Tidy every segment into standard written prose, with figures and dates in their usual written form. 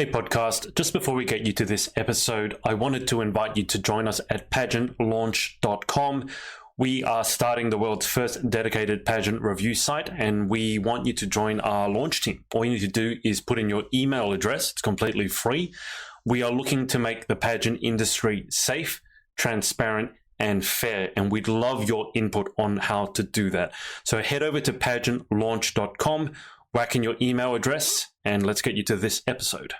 Hey podcast, just before we get you to this episode, I wanted to invite you to join us at pageantlaunch.com. We are starting the world's first dedicated pageant review site, and we want you to join our launch team. All you need to do is put in your email address. It's completely free. We are looking to make the pageant industry safe, transparent, and fair, and we'd love your input on how to do that. So head over to pageantlaunch.com, whack in your email address, and let's get you to this episode.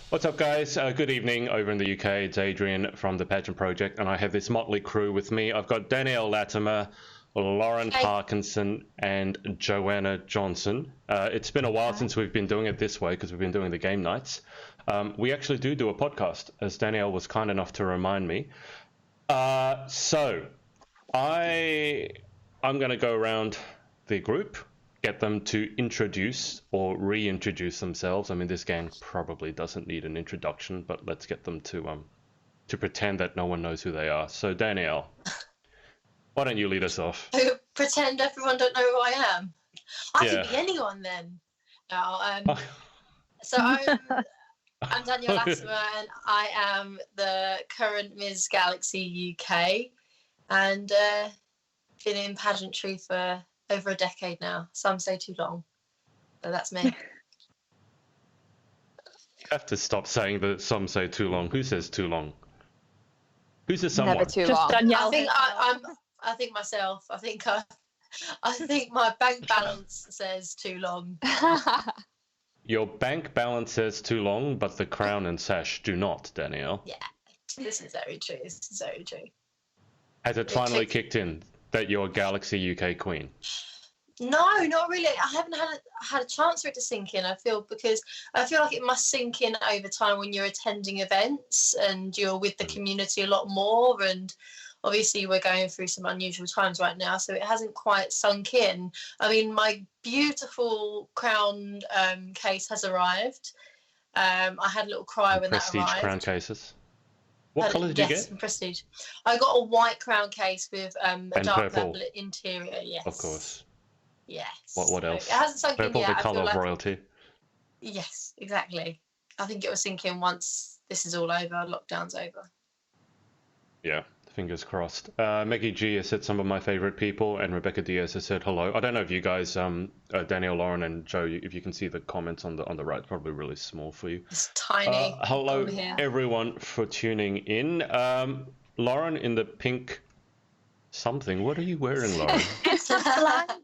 What's up, guys? Good evening over in the UK. It's Adrian from the Pageant Project, and I have this motley crew with me. I've got Danielle Latimer, Lauren Parkinson, and Joanna Johnson. It's been a while since we've been doing it this way because we've been doing the game nights. We actually do a podcast, as Danielle was kind enough to remind me. So I'm going to go around the group, get them to introduce or reintroduce themselves. I mean, this gang probably doesn't need an introduction, but let's get them to pretend that no one knows who they are. So Danielle, why don't you lead us off? Pretend everyone don't know who I am. I could be anyone then. No, so I'm Danielle Latimer, and I am the current Ms. Galaxy UK, and been in pageantry for over a decade now. Some say too long, but that's me. You have to stop saying that some say too long. Who says too long? Who's the someone? Never too long. I think myself. I think my bank balance says too long. Your bank balance says too long, but the crown and sash do not, Danielle. Yeah, this is very true. This is very true. Has it finally kicked in that you're Galaxy UK Queen? No, not really. I haven't had a chance for it to sink in. I feel like it must sink in over time when you're attending events and you're with the community a lot more. And obviously, we're going through some unusual times right now, so it hasn't quite sunk in. I mean, my beautiful crown case has arrived. I had a little cry when that arrived. Prestige crown cases. What colour did you get? Yes, Prestige. I got a white crown case with a dark purple interior. Yes. Of course. Yes. What else? It hasn't sunk in yet. Purple, the colour of royalty. Yes, exactly. I think it will sink in once this is all over, lockdown's over. Yeah, fingers crossed. Maggie G has said some of my favourite people, and Rebecca Diaz has said hello. I don't know if you guys, Danielle, Lauren, and Joe, if you can see the comments on the right, probably really small for you. It's tiny. Hello, everyone, for tuning in. Lauren in the pink something. What are you wearing, Lauren? It's a blanket.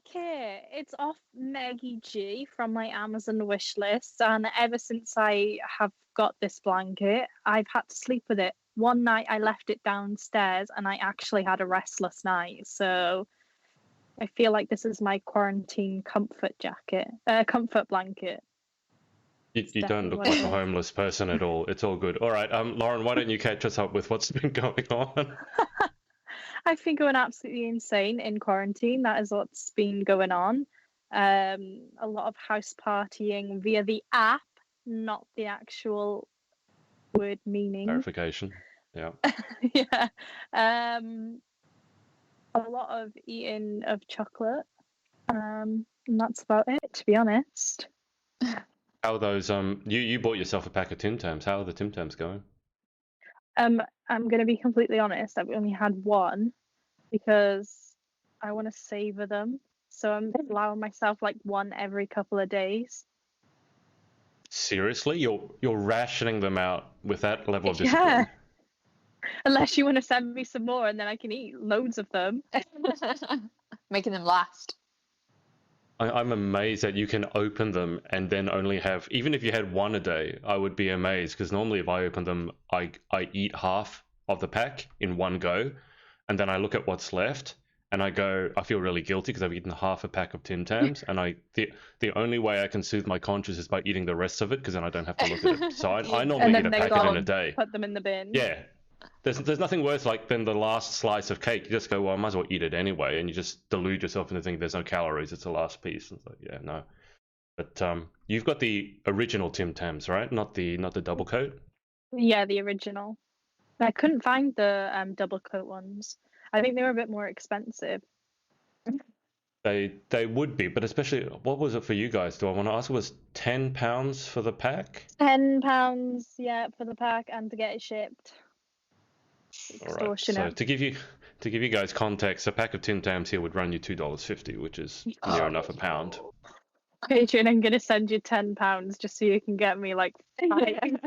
It's off Maggie G from my Amazon wish list, and ever since I have got this blanket, I've had to sleep with it. One night I left it downstairs and I actually had a restless night, so I feel like this is my quarantine comfort blanket. You don't look like a homeless person at all. It's all good. All right, Lauren, why don't you catch us up with what's been going on? I've been going absolutely insane in quarantine. That is what's been going on. A lot of house partying via the app, not the actual word meaning. Verification. Yeah. Yeah. A lot of eating of chocolate. And that's about it, to be honest. How are those you bought yourself a pack of Tim Tams. How are the Tim Tams going? I'm going to be completely honest. I've only had one because I want to savor them. So I'm allowing myself like one every couple of days. Seriously? You're rationing them out with that level of discipline? Yeah. Unless you want to send me some more and then I can eat loads of them. Making them last. I'm amazed that you can open them and then only have, even if you had one a day, I would be amazed, because normally if I open them, I eat half of the pack in one go, and then I look at what's left and I feel really guilty because I've eaten half a pack of Tim Tams, and the only way I can soothe my conscience is by eating the rest of it, because then I don't have to look at it. So I normally eat a packet in a day. Put them in the bin. Yeah, there's nothing worse like than the last slice of cake. You just go, well, I might as well eat it anyway, and you just delude yourself into thinking there's no calories. It's the last piece. It's like, yeah, no. But you've got the original Tim Tams, right? Not the double coat. Yeah, the original. I couldn't find the double coat ones. I think they were a bit more expensive. They would be, but especially what was it for you guys? Do I want to ask? It was £10 for the pack. £10, yeah, for the pack and to get it shipped. All right. So Extortionate. to give you guys context, a pack of Tim Tams here would run you $2.50, which is near enough a pound. Adrian, I'm gonna send you £10 just so you can get me like 5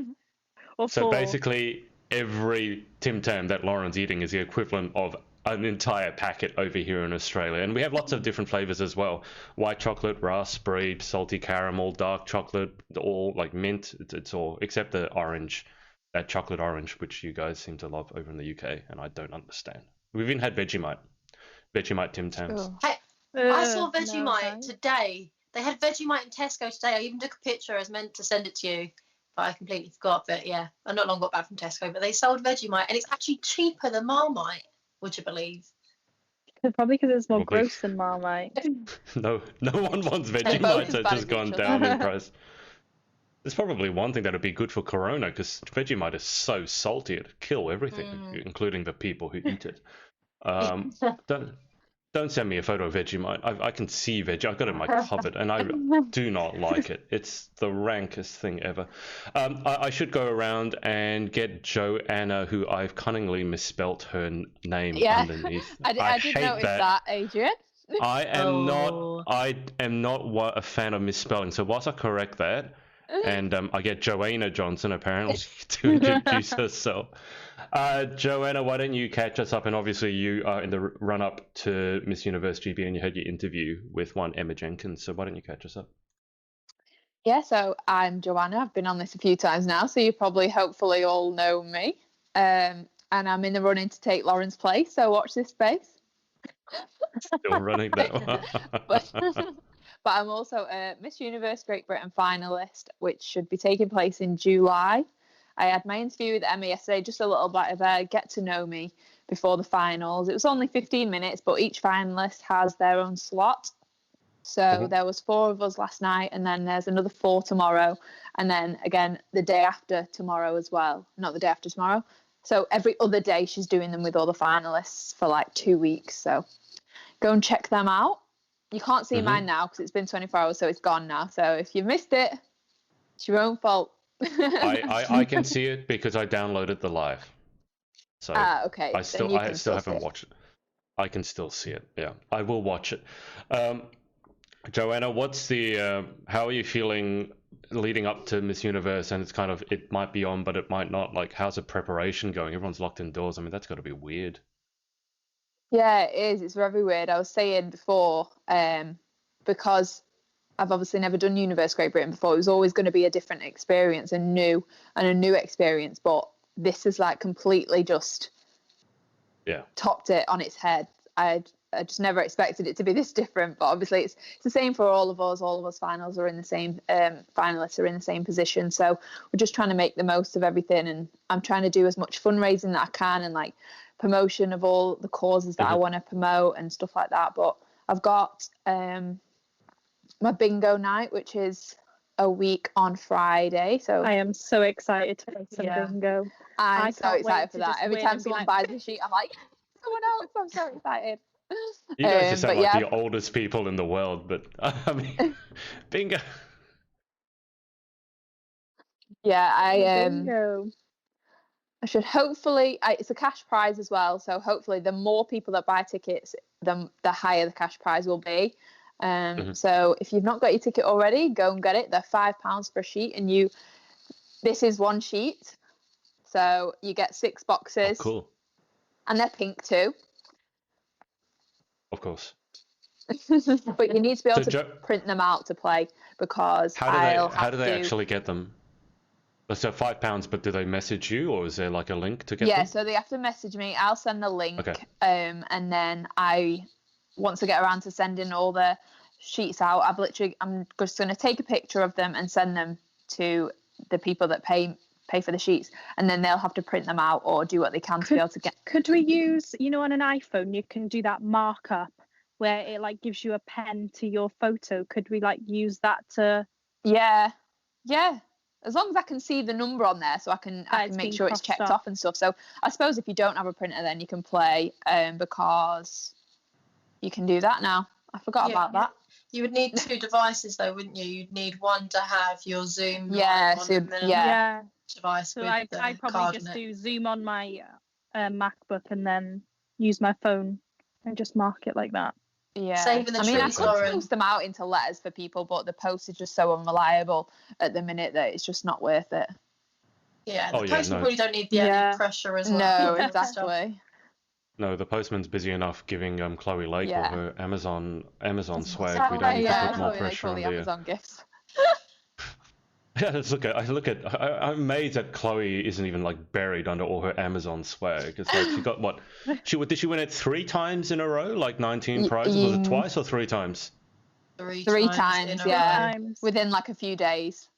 or So 4. basically, every Tim Tam that Lauren's eating is the equivalent of an entire packet over here in Australia. And we have lots of different flavors as well. White chocolate, raspberry, salty caramel, dark chocolate, all like mint. It's all, except the orange, that chocolate orange, which you guys seem to love over in the UK, and I don't understand. We've even had Vegemite Tim Tams. Oh. I saw No, Vegemite thanks. today. They had Vegemite in Tesco today. I even took a picture. I was meant to send it to you, but I completely forgot. But yeah, I not long got back from Tesco. But they sold Vegemite, and it's actually cheaper than Marmite. Would you believe? Probably because it's more Probably. gross than Marmite. No one wants both Vegemite, as so it's bad just as gone each down in other. price. There's probably one thing that would be good for Corona, because Vegemite is so salty, it'd kill everything, including the people who eat it. Don't send me a photo of Vegemite. I can see Vegemite. I've got it in my cupboard, and I do not like it. It's the rankest thing ever. I should go around and get Joanna, who I've cunningly misspelt her name Yeah. underneath. I did hate notice that, Adrian. I am Oh. not a fan of misspelling. So whilst I correct that, and I get Joanna Johnson apparently to introduce herself. Joanna, why don't you catch us up? And obviously you are in the run-up to Miss Universe GB, and you had your interview with one Emma Jenkins. So why don't you catch us up? Yeah, so I'm Joanna. I've been on this a few times now, so you probably, hopefully, all know me. And I'm in the running to take Lauren's place, so watch this space. Still running that one. But I'm also a Miss Universe Great Britain finalist, which should be taking place in July. I had my interview with Emma yesterday, just a little bit of a get to know me before the finals. It was only 15 minutes, but each finalist has their own slot. So there was 4 of us last night, and then there's another 4 tomorrow, and then again the day after tomorrow as well. Not the day after tomorrow. So every other day she's doing them with all the finalists for like 2 weeks. So go and check them out. You can't see mine now because it's been 24 hours, so it's gone now. So if you missed it, it's your own fault. I can see it because I downloaded the live. So okay. I still haven't watched it. I can still see it. Yeah, I will watch it. Joanna, what's the how are you feeling leading up to Miss Universe? And it's kind of, it might be on, but it might not. Like, how's the preparation going? Everyone's locked indoors. I mean, that's got to be weird. Yeah, it is. It's very weird. I was saying before, because I've obviously never done Universe Great Britain before, it was always going to be a different experience and a new experience. But this is like completely just topped it on its head. I just never expected it to be this different. But obviously it's the same for all of us. All of us finalists are in the same finalists are in the same position. So we're just trying to make the most of everything. And I'm trying to do as much fundraising that I can and like promotion of all the causes that I want to promote and stuff like that. But I've got my bingo night, which is a week on Friday. So I am so excited to play some bingo. I'm so can't wait excited for to that. just Every win time and be someone like- buys a sheet, I'm like, someone else. I'm so excited. You guys just sound but like yeah. the oldest people in the world, but I mean, bingo. Yeah, Bingo. I should hopefully. It's a cash prize as well, so hopefully the more people that buy tickets, the higher the cash prize will be. So if you've not got your ticket already, go and get it. They're £5 per sheet, and this is one sheet, so you get 6 boxes. Oh, cool. And they're pink too. Of course. But you need to be able So to print them out to play, because how do they actually get them? So £5, but do they message you, or is there like a link to get them? So they have to message me. I'll send the link. Okay. And then once I get around to sending all the sheets out, I'm just going to take a picture of them and send them to the people that pay pay for the sheets, and then they'll have to print them out or do what they can to be able to get. Could we use, on an iPhone, you can do that markup where it like gives you a pen to your photo. Could we like use that to? Yeah. As long as I can see the number on there, so I can make sure it's checked off and stuff. So I suppose if you don't have a printer, then you can play, because you can do that now. I forgot about that. You would need 2 devices though, wouldn't you? You'd need one to have your Zoom device. So I'd probably just do Zoom on my MacBook and then use my phone and just mark it like that. Yeah, saving the I could post them out into letters for people, but the post is just so unreliable at the minute that it's just not worth it. Yeah, the postman probably don't need the added pressure as well. No, exactly. No, the postman's busy enough giving Chloe Lake all her Amazon swag. We don't need to put more pressure on the Amazon gifts. Yeah, I'm amazed that Chloe isn't even like buried under all her Amazon swag. It's like she got what? Did she win it 3 times in a row? Like 19 prizes? Was it twice or 3 times? 3 times, yeah. Within like a few days.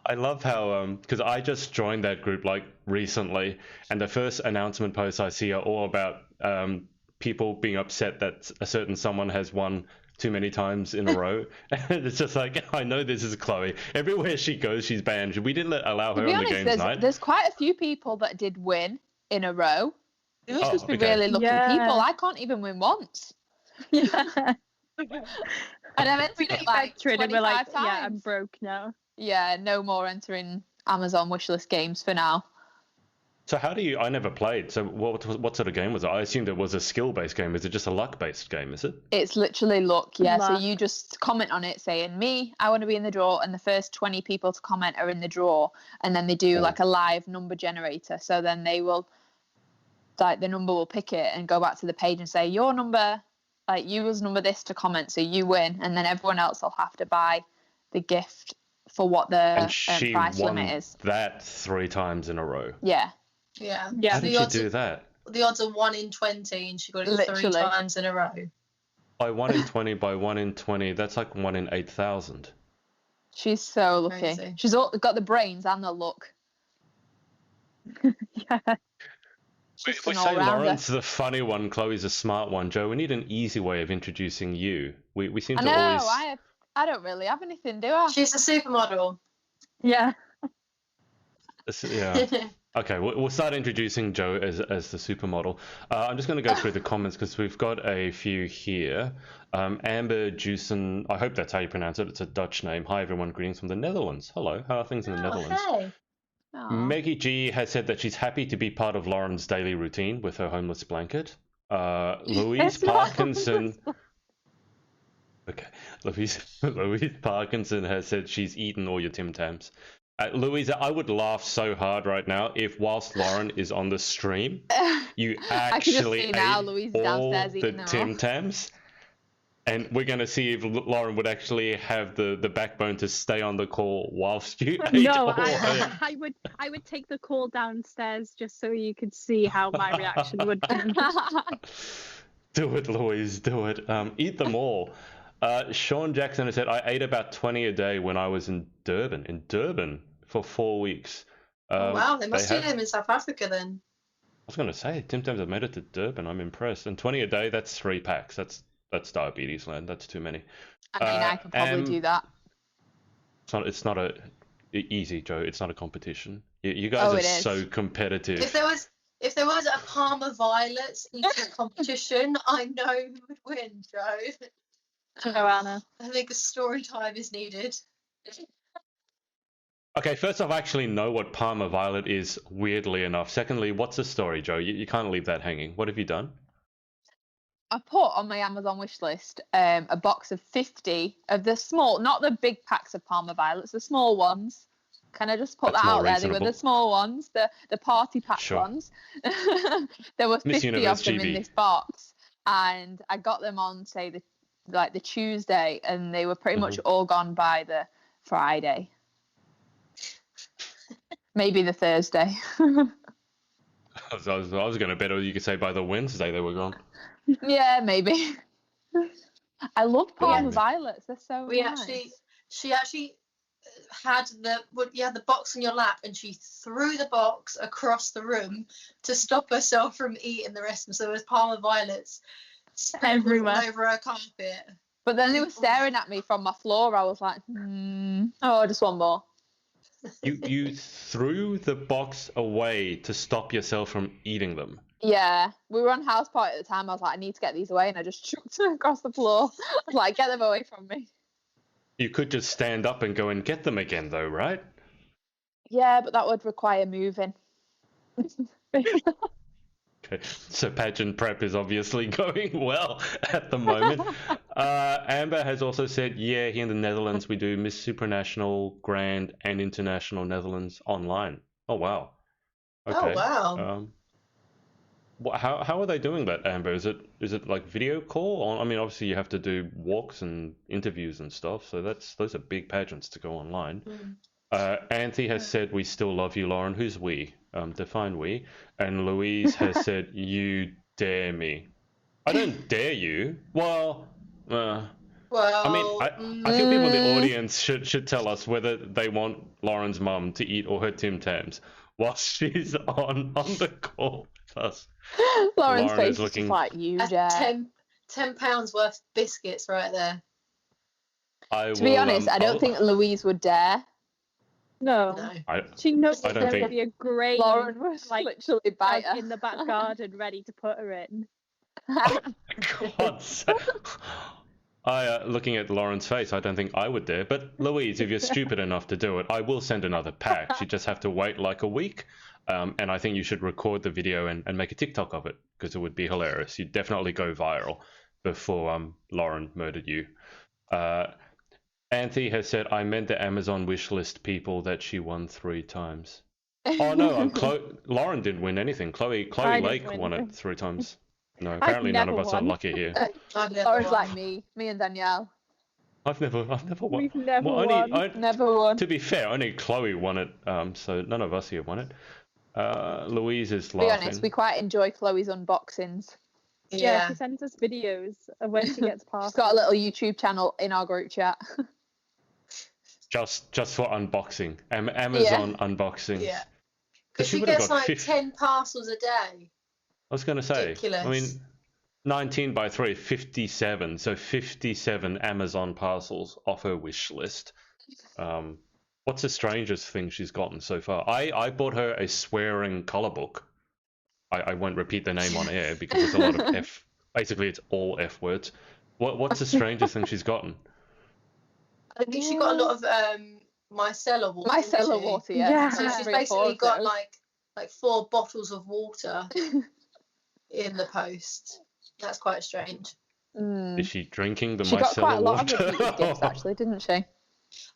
I love how because I just joined that group like recently, and the first announcement posts I see are all about people being upset that a certain someone has won too many times in a row. And it's just like, I know this is Chloe. Everywhere she goes, she's banned. We didn't allow her on the games night. There's quite a few people that did win in a row. They must be really lucky people. I can't even win once. Yeah. And I've entered it like 25 times. Yeah, I'm broke now. Yeah, no more entering Amazon wishlist games for now. So I never played. So what sort of game was it? I assumed it was a skill-based game. Is it just a luck-based game, is it? It's literally luck, yeah. Luck. So you just comment on it saying, I want to be in the draw, and the first 20 people to comment are in the draw. And then they do like a live number generator. So then they will, like the number will pick it and go back to the page and say, your number, like you was number this to comment, so you win. And then everyone else will have to buy the gift for what the price limit is. That 3 times in a row. Yeah. Yeah. How did she do that? The odds are 1 in 20, and she got it 3 times in a row. By 1 in 20, by 1 in 20, that's like 1 in 8,000. She's so lucky. Crazy. She's got the brains and the luck. Yeah. If we say Lauren's the funny one, Chloe's the smart one, Joe, we need an easy way of introducing you. We seem to always... I don't really have anything, do I? She's a supermodel. Yeah. Yeah. Okay, we'll start introducing Joe as the supermodel. I'm just going to go through the comments because we've got a few here. Amber Jusen, I hope that's how you pronounce it. It's a Dutch name. Hi, everyone. Greetings from the Netherlands. Hello. How are things in the Netherlands? Hey. Maggie G has said that she's happy to be part of Lauren's daily routine with her homeless blanket. Louise Parkinson... Okay, Louise Parkinson has said she's eaten all your Tim Tams. Louisa, I would laugh so hard right now if whilst Lauren is on the stream, you actually ate all the Tim Tams. And we're going to see if Lauren would actually have the backbone to stay on the call whilst you ate all of it. I would take the call downstairs just so you could see how my reaction would be. Do it, Louise, do it. Eat them all. Sean Jackson has said, I ate about 20 a day when I was in Durban for 4 weeks. Wow, they must eat them in South Africa then. I was going to say, Tim Tams have made it to Durban. I'm impressed. And 20 a day, that's 3 packs. That's diabetes land. That's too many. I mean, I could probably do that. It's not easy, Joe. It's not a competition. You guys are so competitive. If there was a Parma Violets eating competition, I know who would win, Joe. Joanna. I think a story time is needed. Okay, first off, I actually know what Parma Violet is, weirdly enough. Secondly, what's the story, Joe? You can't leave that hanging. What have you done? I put on my Amazon wish list a box of 50 of the small, not the big packs of Parma Violets, the small ones. Can I just put that out there? They were the small ones, the party pack ones. There were 50 of them in this box, and I got them on, say, the Tuesday, and they were pretty much all gone by the Friday. Maybe the Thursday. I was going to bet you could say by the Wednesday they were gone. Yeah, maybe. I love Parma Violets. They're so nice. She actually had the box on your lap, and she threw the box across the room to stop herself from eating the rest of them. So there was Parma violets Everywhere. all over her carpet. But then they were staring at me from my floor. I was like, oh, just one more. You threw the box away to stop yourself from eating them. Yeah, we were on house party at the time. I was like, I need to get these away, and I just chucked them across the floor. I was like, get them away from me. You could just stand up and go and get them again, though, right? Yeah, but that would require moving. Okay, so pageant prep is obviously going well at the moment. Amber has also said, yeah, here in the Netherlands we do Miss Supranational, Grand, and International Netherlands online. Oh wow. Okay. Oh wow. How are they doing that, Amber? Is it like video call? Or, I mean, obviously you have to do walks and interviews and stuff, so those are big pageants to go online. Anthe has said, we still love you, Lauren. Who's we? Define we. And Louise has said, you dare me. I don't dare you. Well, I mean, I think people in the audience should tell us whether they want Lauren's mum to eat all her Tim Tams while she's on the call with us. Lauren's Lauren face is looking- is like, you That's dare. £10 worth of biscuits right there. To be honest, I don't think Louise would dare. No. She knows I it's don't going to think- be a great Lauren was like, literally bite her. in the back garden ready to put her in. God. Looking at Lauren's face, I don't think I would dare. But Louise, if you're stupid enough to do it, I will send another pack. You just have to wait like a week. And I think you should record the video and make a TikTok of it, because it would be hilarious. You'd definitely go viral before Lauren murdered you. Anthe has said, I meant the Amazon wishlist people that she won 3 times. Oh no, Lauren didn't win anything. Chloe Lake won it 3 times. No, apparently none of never us are won. lucky here. Lauren's like me and Danielle. I've never won. We've never Well, won. Never won. To be fair, only Chloe won it, so none of us here won it. Louise is To be laughing. honest, we quite enjoy Chloe's unboxings. Yeah, she sends us videos of when she gets She's past. got a little YouTube channel in our group chat. Just for unboxing. Amazon unboxing. Yeah. Because Because she gets like 10 parcels a day. I was going to say, Ridiculous. I mean, 19 by 3, 57. So 57 Amazon parcels off her wish list. What's the strangest thing she's gotten so far? I bought her a swearing colour book. I won't repeat the name on air because it's a lot of F. Basically, it's all F words. What's the strangest thing she's gotten? I think she got a lot of micellar water. didn't Micellar she? water, yeah. Yeah. So she's 3 or 4 basically of got those. like 4 bottles of water in the post. That's quite strange. Is she drinking the She got quite micellar a lot water? of repeated gifts, actually, didn't she?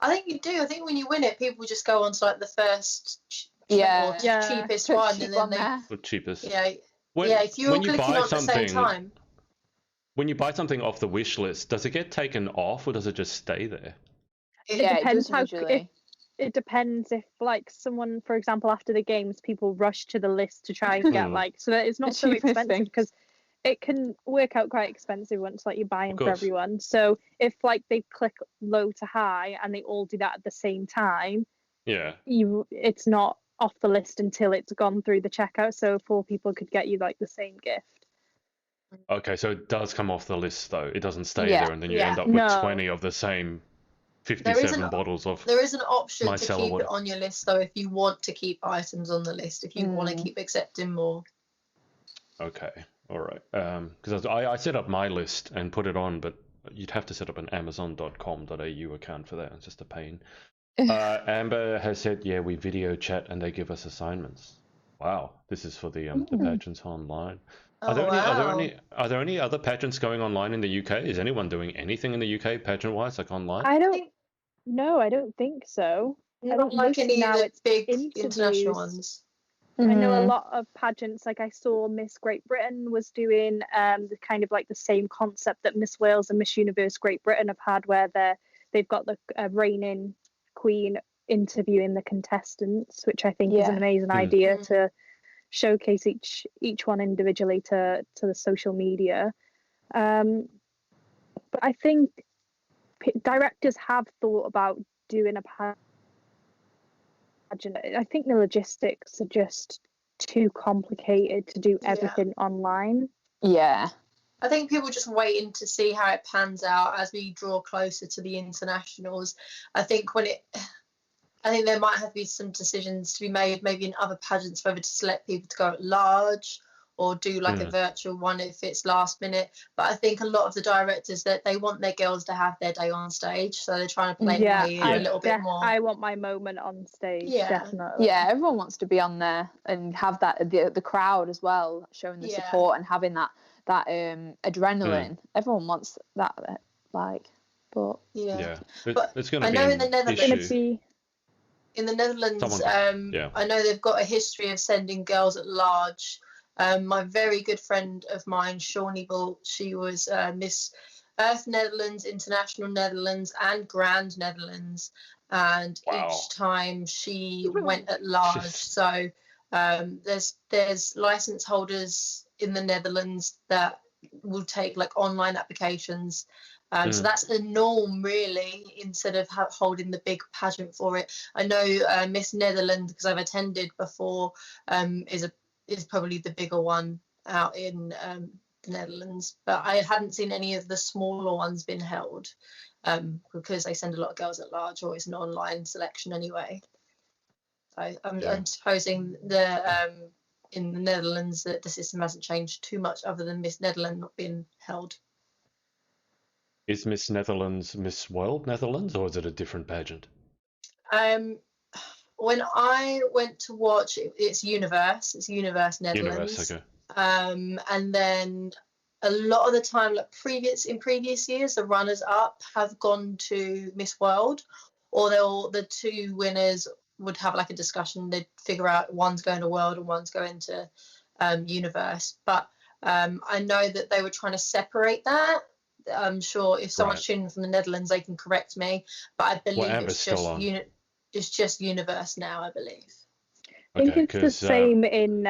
I think you do. I think when you win it, people just go on to like the first Yeah. or Yeah. cheapest Cheap one, and then one they there. The cheapest. yeah When, yeah. If you're when you clicking buy on at the same something, time, when you buy something off the wish list, does it get taken off or does it just stay there? Yeah, it depends does how usually. it depends if like someone, for example, after the games, people rush to the list to try and get like so that it's not The so cheapest expensive thing. because it can work out quite expensive once like you're buying for course. everyone. So if like they click low to high and they all do that at the same time, Yeah. it's not off the list until it's gone through the checkout. So 4 people could get you like the same gift. Okay, so it does come off the list though. It doesn't stay Yeah. there and then you Yeah. end up with No. 20 of the same There 57 isn't- bottles of. there is an option to Micellar keep water. it on your list though if you want to keep items on the list. If you want to Mm. keep accepting more. Okay, all right. Because I set up my list and put it on, but you'd have to set up an Amazon.com.au account for that. It's just a pain. Amber has said, yeah, we video chat and they give us assignments. Wow, this is for the pageants online. Oh, Are there wow. are there any other pageants going online in the UK? Is anyone doing anything in the UK pageant wise, like online? I don't think- no, I don't think so. I Not think like mostly any of now the it's big interviews. international ones. I know a Mhm. lot of pageants, like I saw Miss Great Britain was doing the kind of like the same concept that Miss Wales and Miss Universe Great Britain have had, where they've got the reigning queen interviewing the contestants, which I think is an Yeah. amazing idea to showcase each one individually to the social media. But I think directors have thought about doing a pageant. I think the logistics are just too complicated to do Yeah. everything online. Yeah. I think people just waiting to see how it pans out as we draw closer to the internationals. I think there might have to be some decisions to be made, maybe in other pageants, whether to select people to go at large or do like a virtual one if it's last minute. But I think a lot of the directors, that they want their girls to have their day on stage, so they're trying to play it a little bit more. I want my moment on stage, definitely. Yeah, everyone wants to be on there and have that the crowd as well, showing the support and having that adrenaline. Everyone wants that, but it's going to be. I know in the Netherlands. In the Netherlands, I know they've got a history of sending girls at large. My very good friend of mine, Shawnee Bolt, she was Miss Earth Netherlands, International Netherlands, and Grand Netherlands, and each time she went at large. So there's license holders in the Netherlands that will take like online applications. So that's the norm, really, instead of holding the big pageant for it. I know Miss Netherlands, because I've attended before, is probably the bigger one out in the Netherlands. But I hadn't seen any of the smaller ones been held, because they send a lot of girls at large, or it's an online selection anyway. I'm supposing in the Netherlands that the system hasn't changed too much, other than Miss Netherlands not being held. Is Miss Netherlands Miss World Netherlands, or is it a different pageant? When I went to watch, it's Universe. It's Universe Netherlands. Universe, okay. And then a lot of the time, like in previous years, the runners up have gone to Miss World, or the two winners would have like a discussion. They'd figure out one's going to World and one's going to Universe. But I know that they were trying to separate that. I'm sure if someone's tuning from the Netherlands, they can correct me. But I believe it's just Universe now, I believe. I think it's the same in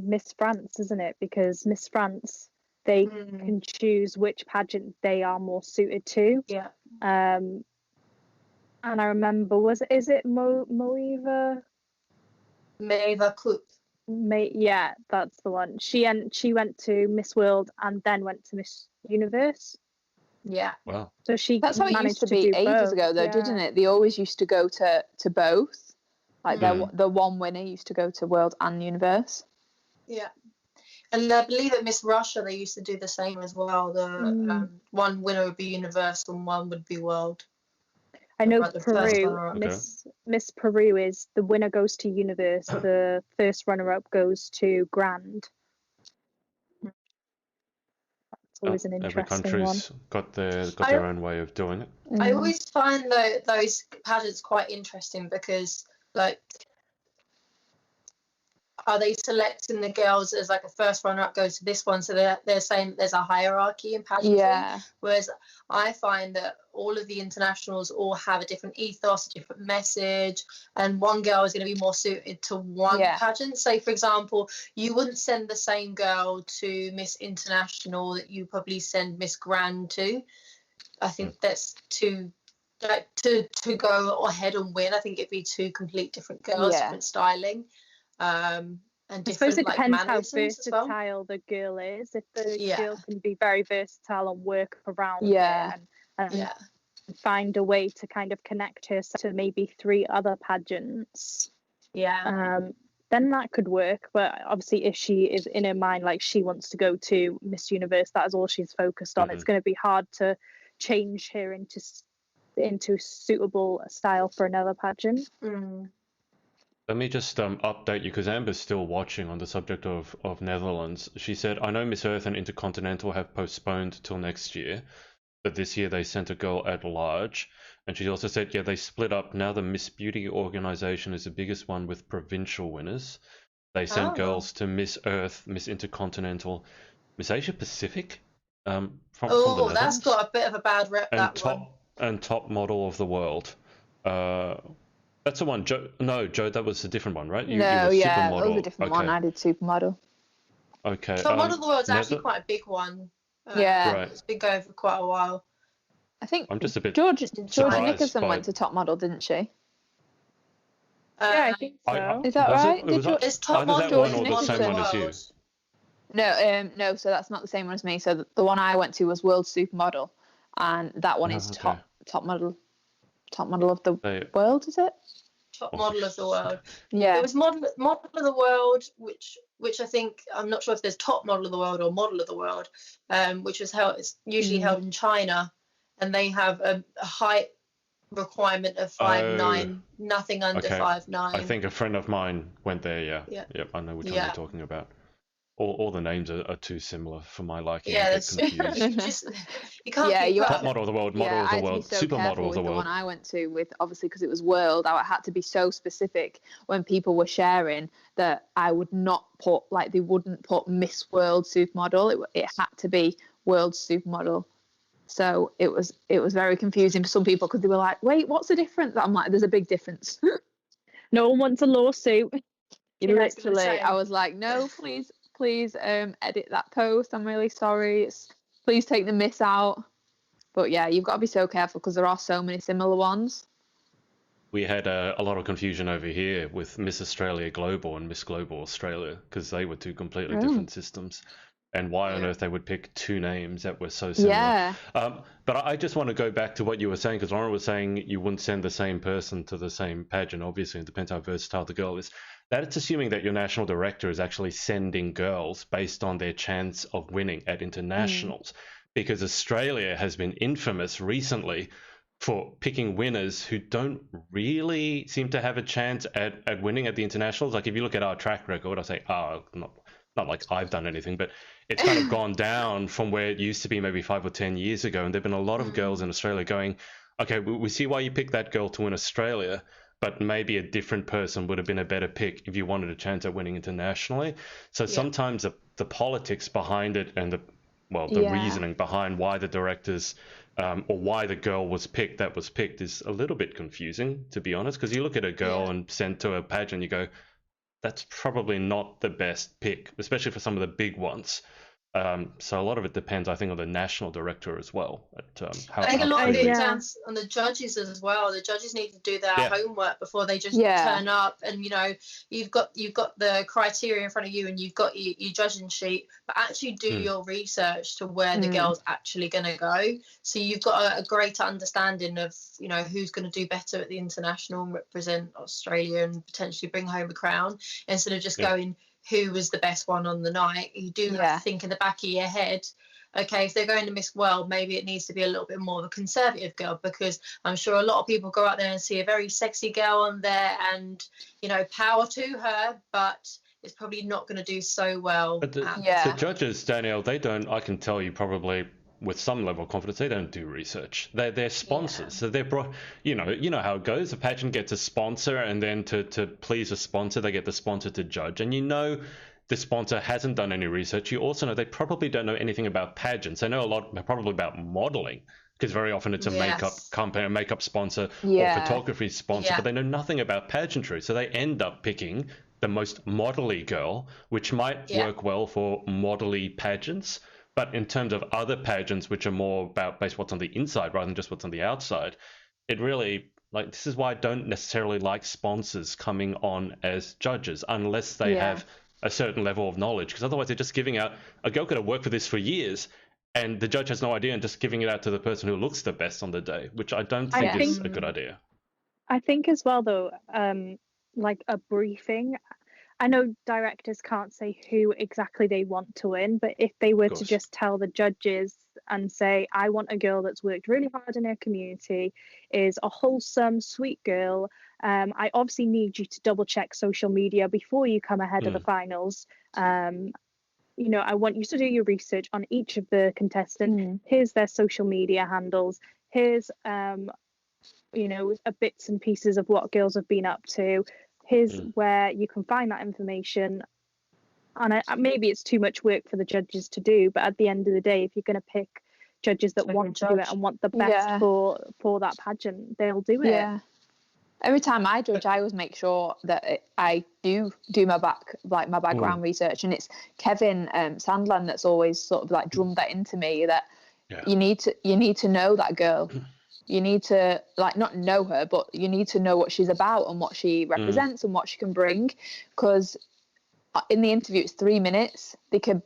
Miss France, isn't it? Because Miss France, they can choose which pageant they are more suited to. Yeah. And I remember, is it Moeva? Maeva Koop. Yeah, that's the one. She went to Miss World and then went to Miss Universe. Yeah. Wow. So that's how it used to be ages ago, though, didn't it? They always used to go to both. Like the one winner used to go to World and Universe. Yeah. And I believe at Miss Russia they used to do the same as well. The one winner would be Universe and one would be World. I know Peru. Miss Peru is the winner goes to Universe. The first runner-up goes to Grand. Always an interesting every country's one. got their own way of doing it. I always find those pageants quite interesting because, like, are they selecting the girls as like a first runner-up goes to this one, so they're saying there's a hierarchy in pageantry? Yeah. Whereas I find that all of the internationals all have a different ethos, a different message, and one girl is going to be more suited to one pageant. Say, for example, you wouldn't send the same girl to Miss International that you probably send Miss Grand to. I think that's too, like, to go ahead and win. I think it'd be two complete different girls, different styling. And I suppose it depends how versatile the girl is. If the girl can be very versatile and work around it and find a way to kind of connect her to maybe 3 other pageants, then that could work. But obviously, if she is in her mind like she wants to go to Miss Universe, that is all she's focused on. It's going to be hard to change her into suitable style for another pageant. Let me just update you, because Amber's still watching on the subject of Netherlands. She said, I know Miss Earth and Intercontinental have postponed till next year, but this year they sent a girl at large. And she also said, they split up. Now the Miss Beauty organization is the biggest one with provincial winners. They sent girls to Miss Earth, Miss Intercontinental, Miss Asia Pacific. From the that's got a bit of a bad rep, and top model of the world. That's the one, Joe. No, Joe, that was a different one, right? That was a different one. I did supermodel. Okay. Top model of the world is actually quite a big one. It's been going for quite a while. I think I'm just a bit Georgia Nicholson went to top model, didn't she? Yeah, I think so. Is that Was right? it was Did you- It's top either that model one and or the model same of one the as you? world. No, so that's not the same one as me. So the one I went to was World Supermodel, and that one Oh, is okay. top model of the They- world, is it? Top Oh, model of the world. Yeah. There was model of the world, which I think, I'm not sure if there's top model of the world or model of the world, which is held. It's usually held in China, and they have a height requirement of 5'9", nothing under Okay. 5'9". I think a friend of mine went there. Yeah. Yeah. Yep. I know which one Yeah. you're talking about. All the names are too similar for my liking. Yeah, I get that's confused. you can't Yeah, keep you up. Top model of the world, model Yeah, of I the had to be world, so super careful model of with the the world. one I went to, with obviously because it was world. I had to be so specific when people were sharing that I would not put, like, they wouldn't put Miss World Supermodel. It had to be World Supermodel. So it was very confusing for some people because they were like, "Wait, what's the difference?" I'm like, "There's a big difference." No one wants a lawsuit. Yeah, I was gonna Literally, say. I was like, "No, please, edit that post. I'm really sorry. Please take the miss out." But yeah, you've got to be so careful because there are so many similar ones. We had a lot of confusion over here with Miss Australia Global and Miss Global Australia because they were two completely different systems. And why on earth they would pick two names that were so similar. Yeah. But I just want to go back to what you were saying, because Lauren was saying you wouldn't send the same person to the same pageant. Obviously, it depends how versatile the girl is. That's assuming that your national director is actually sending girls based on their chance of winning at internationals. Because Australia has been infamous recently for picking winners who don't really seem to have a chance at winning at the internationals. Like if you look at our track record, I say, not like I've done anything, but it's kind of gone down from where it used to be maybe 5 or 10 years ago. And there've been a lot of girls in Australia going, okay, we see why you picked that girl to win Australia, but maybe a different person would have been a better pick if you wanted a chance at winning internationally. So sometimes the politics behind it and the reasoning behind why the directors or why the girl was picked that was picked is a little bit confusing, to be honest, because you look at a girl and sent to a pageant, you go, that's probably not the best pick, especially for some of the big ones. So a lot of it depends, I think, on the national director as well. I think a lot of it depends on the judges as well. The judges need to do their homework before they just turn up. And you've got the criteria in front of you, and you've got your judging sheet. But actually, do your research to where the girl's actually going to go. So you've got a greater understanding of who's going to do better at the international and represent Australia and potentially bring home a crown, instead of just going, who was the best one on the night. You do have to think in the back of your head, okay, if they're going to Miss World, maybe it needs to be a little bit more of a conservative girl, because I'm sure a lot of people go out there and see a very sexy girl on there and, power to her, but it's probably not going to do so well. But the judges, Danielle, they don't, I can tell you probably with some level of confidence, they don't do research. They're sponsors. So they're brought, you know how it goes. A pageant gets a sponsor, and then to please a sponsor, they get the sponsor to judge. And the sponsor hasn't done any research. You also know they probably don't know anything about pageants. They know a lot probably about modeling, because very often it's a makeup company, a makeup sponsor, or photography sponsor, but they know nothing about pageantry. So they end up picking the most modelly girl, which might work well for modelly pageants. But in terms of other pageants, which are more about based what's on the inside rather than just what's on the outside, it really, this is why I don't necessarily like sponsors coming on as judges unless they have a certain level of knowledge, because otherwise they're just giving out, a girl could have worked for this for years and the judge has no idea and just giving it out to the person who looks the best on the day, which I don't think is a good idea. I think as well, though, like a briefing, I know directors can't say who exactly they want to win, but if they were to just tell the judges and say, I want a girl that's worked really hard in her community, is a wholesome, sweet girl. I obviously need you to double check social media before you come ahead of the finals. I want you to do your research on each of the contestants. Here's their social media handles. Here's, bits and pieces of what girls have been up to. Here's where you can find that information. And maybe it's too much work for the judges to do, but at the end of the day, if you're going to pick judges that want to do it and want the best for that pageant, they'll do it. Yeah. Every time I judge, I always make sure that I do my background research, and it's Kevin Sandland that's always sort of drummed that into me, that you need to know that girl. You need to like not know her, but you need to know what she's about and what she represents and what she can bring. Because in the interview, it's 3 minutes. They could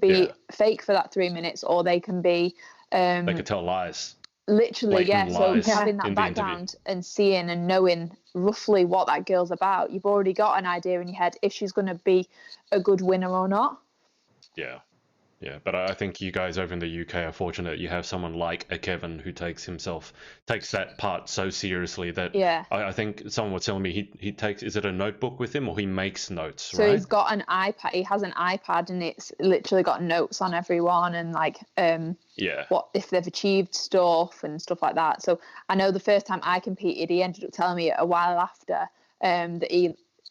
be fake for that 3 minutes, or they can be. They could tell lies. Literally, blatant yeah. lies So having that in the background and seeing and knowing roughly what that girl's about, you've already got an idea in your head if she's going to be a good winner or not. Yeah. Yeah, but I think you guys over in the UK are fortunate. You have someone like a Kevin who takes that part so seriously that I think someone was telling me he takes, is it a notebook with him or he makes notes, so right? He's got an iPad. He has an iPad and it's literally got notes on everyone and like what if they've achieved stuff and stuff like that. So I know the first time I competed, he ended up telling me a while after that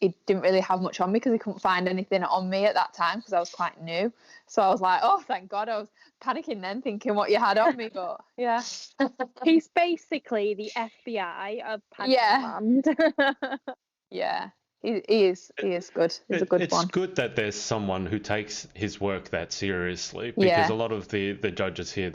he didn't really have much on me because he couldn't find anything on me at that time because I was quite new. So I was like, oh, thank God. I was panicking then thinking what you had on me. But yeah. He's basically the FBI of Pageant Land. Yeah. He is good. He's a good one. It's good that there's someone who takes his work that seriously because a lot of the judges here,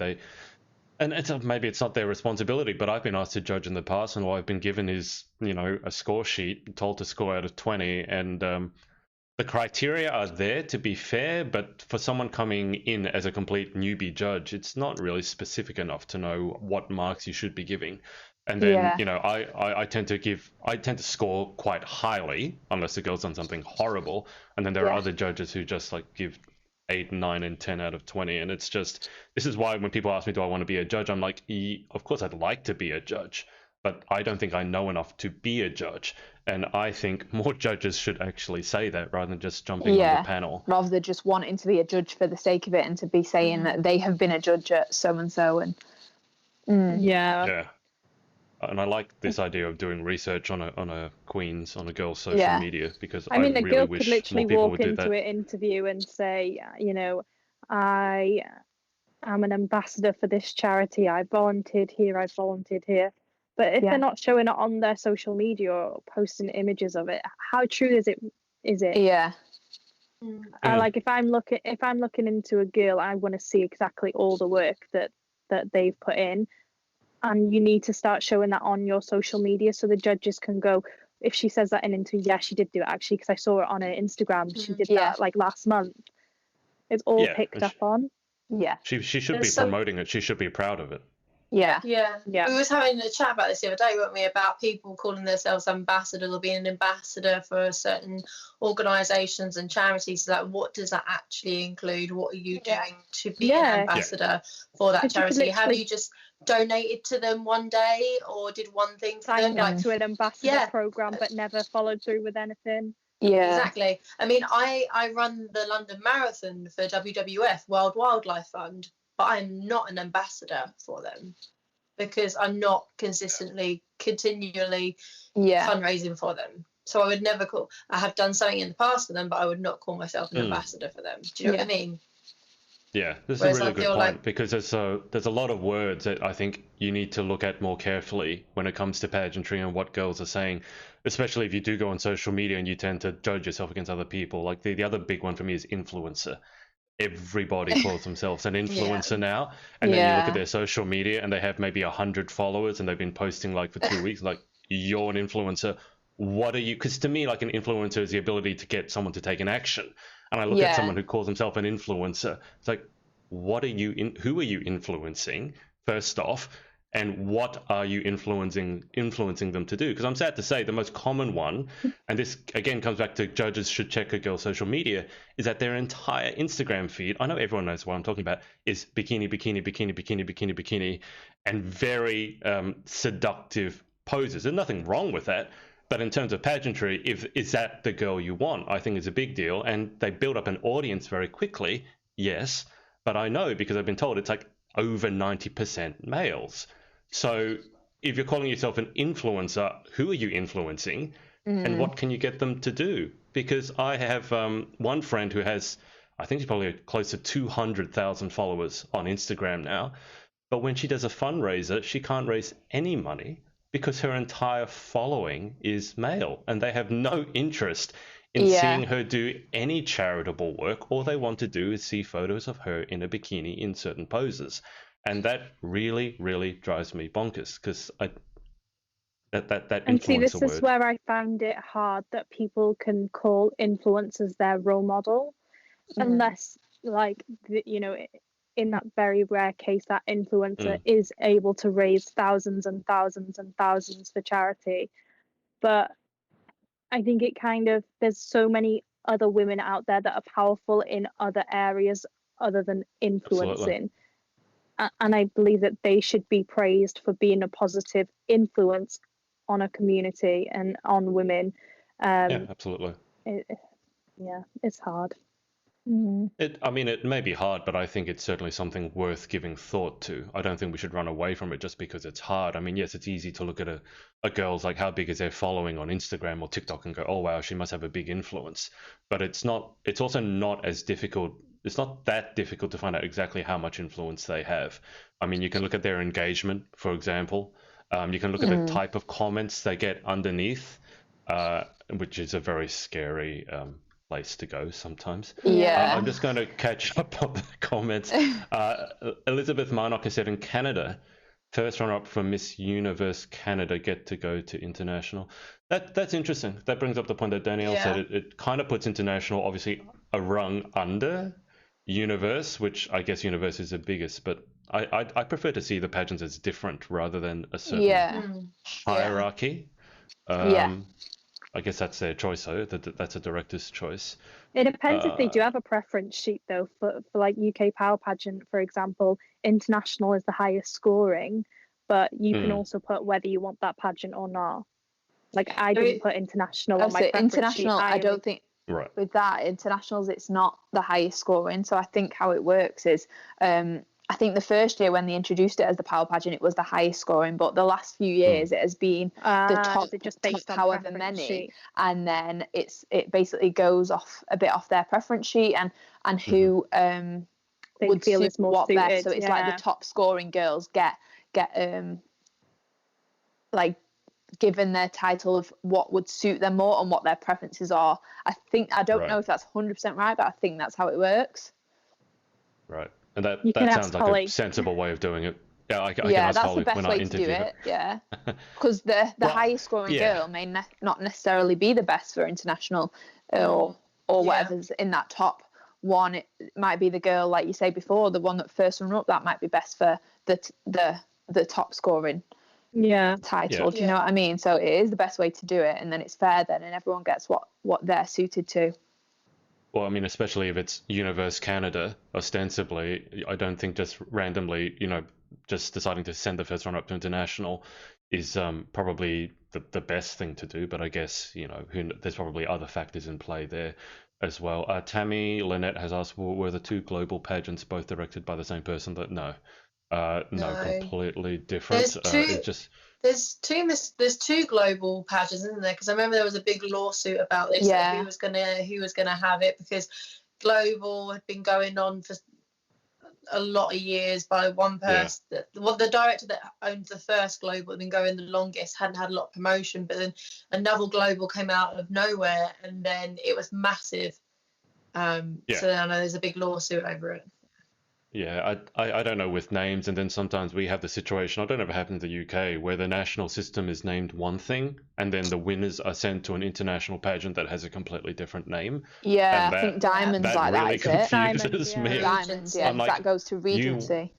maybe it's not their responsibility, but I've been asked to judge in the past, and all I've been given is, a score sheet, told to score out of 20, and the criteria are there to be fair, but for someone coming in as a complete newbie judge, it's not really specific enough to know what marks you should be giving. And then, I tend to score quite highly, unless the girl's done something horrible, and then there are other judges who just give 8, 9, and 10 out of 20, and it's just, this is why when people ask me, do I want to be a judge? I'm like, of course I'd like to be a judge, but I don't think I know enough to be a judge, and I think more judges should actually say that rather than just jumping on the panel. Rather than just wanting to be a judge for the sake of it and to be saying that they have been a judge at so-and-so. Yeah. And I like this idea of doing research on a girl's social media because I mean, a really girl wish could literally more people walk would do into that. an interview and say, I am an ambassador for this charity. I volunteered here. But if they're not showing it on their social media or posting images of it, how true is it? Yeah. If I'm looking into a girl, I want to see exactly all the work that they've put in. And you need to start showing that on your social media so the judges can go, if she says that in an interview, yeah, she did do it actually, because I saw it on her Instagram. She did that last month. It's all picked up on. Yeah. She should be promoting it. She should be proud of it. Yeah. We was having a chat about this the other day, weren't we, about people calling themselves ambassadors or being an ambassador for certain organisations and charities. Like, what does that actually include? What are you doing to be an ambassador for that charity? Have you just donated to them one day or did one thing for them? Signed up to an ambassador programme but never followed through with anything. Yeah, exactly. I mean, I run the London Marathon for WWF, World Wildlife Fund, but I'm not an ambassador for them because I'm not continually fundraising for them. So I would never I have done something in the past for them, but I would not call myself an ambassador for them. Do you know what I mean? Yeah, this is a really good point because there's a lot of words that I think you need to look at more carefully when it comes to pageantry and what girls are saying, especially if you do go on social media and you tend to judge yourself against other people. Like the other big one for me is influencer. Everybody calls themselves an influencer now, and then you look at their social media and they have maybe 100 followers and they've been posting for 2 weeks. Like, you're an influencer. What are you? Because to me, an influencer is the ability to get someone to take an action. And I look at someone who calls himself an influencer. It's like, what are you? Who are you influencing? First off, and what are you influencing them to do? Because I'm sad to say the most common one, and this again comes back to judges should check a girl's social media, is that their entire Instagram feed, I know everyone knows what I'm talking about, is bikini, bikini, bikini, bikini, bikini, bikini, and very seductive poses. There's nothing wrong with that. But in terms of pageantry, is that the girl you want, I think is a big deal. And they build up an audience very quickly, yes. But I know because I've been told it's over 90% males. So if you're calling yourself an influencer, who are you influencing? And what can you get them to do? Because I have one friend who has, I think she's probably close to 200,000 followers on Instagram now. But when she does a fundraiser, she can't raise any money because her entire following is male and they have no interest in seeing her do any charitable work. All they want to do is see photos of her in a bikini in certain poses. and that really, really drives me bonkers because that And see, this influencer is word. where I find it hard that people can call influencers their role model, unless, like, you know, in that very rare case, that influencer is able to raise thousands and thousands and thousands for charity. But I think it kind of, there's so many other women out there that are powerful in other areas other than influencing. And I believe that they should be praised for being a positive influence on a community and on women. Yeah, absolutely. It's hard. I mean, it may be hard, but I think it's certainly something worth giving thought to. I don't think we should run away from it just because it's hard. I mean, yes, it's easy to look at a girl's, like, how big is their following on Instagram or TikTok and go, oh, wow, she must have a big influence. But it's also not as difficult. It's not that difficult to find out exactly how much influence they have. I mean, you can look at their engagement, for example. You can look at the type of comments they get underneath, which is a very scary place to go sometimes. I'm just going to catch up on the comments. Elizabeth Marnock has said, in Canada, first runner-up for Miss Universe Canada get to go to international. That's interesting. That brings up the point that Danielle said. It kind of puts international obviously a rung under Universe, which I guess Universe is the biggest, but I prefer to see the pageants as different rather than a certain hierarchy. I guess that's their choice, though. That's a director's choice. It depends if they do have a preference sheet, though. For like UK Power Pageant, for example, international is the highest scoring, but you can also put whether you want that pageant or not. Like, I didn't put international on my preference international sheet. I don't think with that internationals it's not the highest scoring. So I think how it works is I think the first year when they introduced it as the Power Pageant, it was the highest scoring, but the last few years it has been the top, just based top on however preference many, sheet. and then it basically goes off a bit off their preference sheet and who They would feel suit is more what suited. best. So it's like the top scoring girls get like given their title of what would suit them more and what their preferences are. I don't know if that's 100% right, but I think that's how it works. Right. And that can sounds ask like Holly. a sensible way of doing it. Yeah, I can ask that's Holly the best when way I to do interview her. it. Yeah, because the highest scoring girl may not necessarily be the best for international or whatever's in that top one. It might be the girl, like you say before, the one that first runner up. That might be best for the top scoring title. Do you know what I mean? So it is the best way to do it, and then it's fair then, and everyone gets what they're suited to. Well, I mean, especially if it's Universe Canada, ostensibly, I don't think just randomly, just deciding to send the first runner up to international is probably the best thing to do. But I guess, there's probably other factors in play there as well. Tammy Lynette has asked, were the two global pageants both directed by the same person? No, completely different. There's two global pageants, isn't there? Because I remember there was a big lawsuit about this. Yeah. Who was gonna have it, because global had been going on for a lot of years by one person. The director that owned the first global had been going the longest, hadn't had a lot of promotion, but then another global came out of nowhere and then it was massive. So I know there's a big lawsuit over it. Yeah, I don't know with names, and then sometimes we have the situation, I don't know if it happened in the UK, where the national system is named one thing, and then the winners are sent to an international pageant that has a completely different name. Yeah, I think Diamonds that like really that, is confuses it? me. Diamonds, yeah, like, that goes to Regency.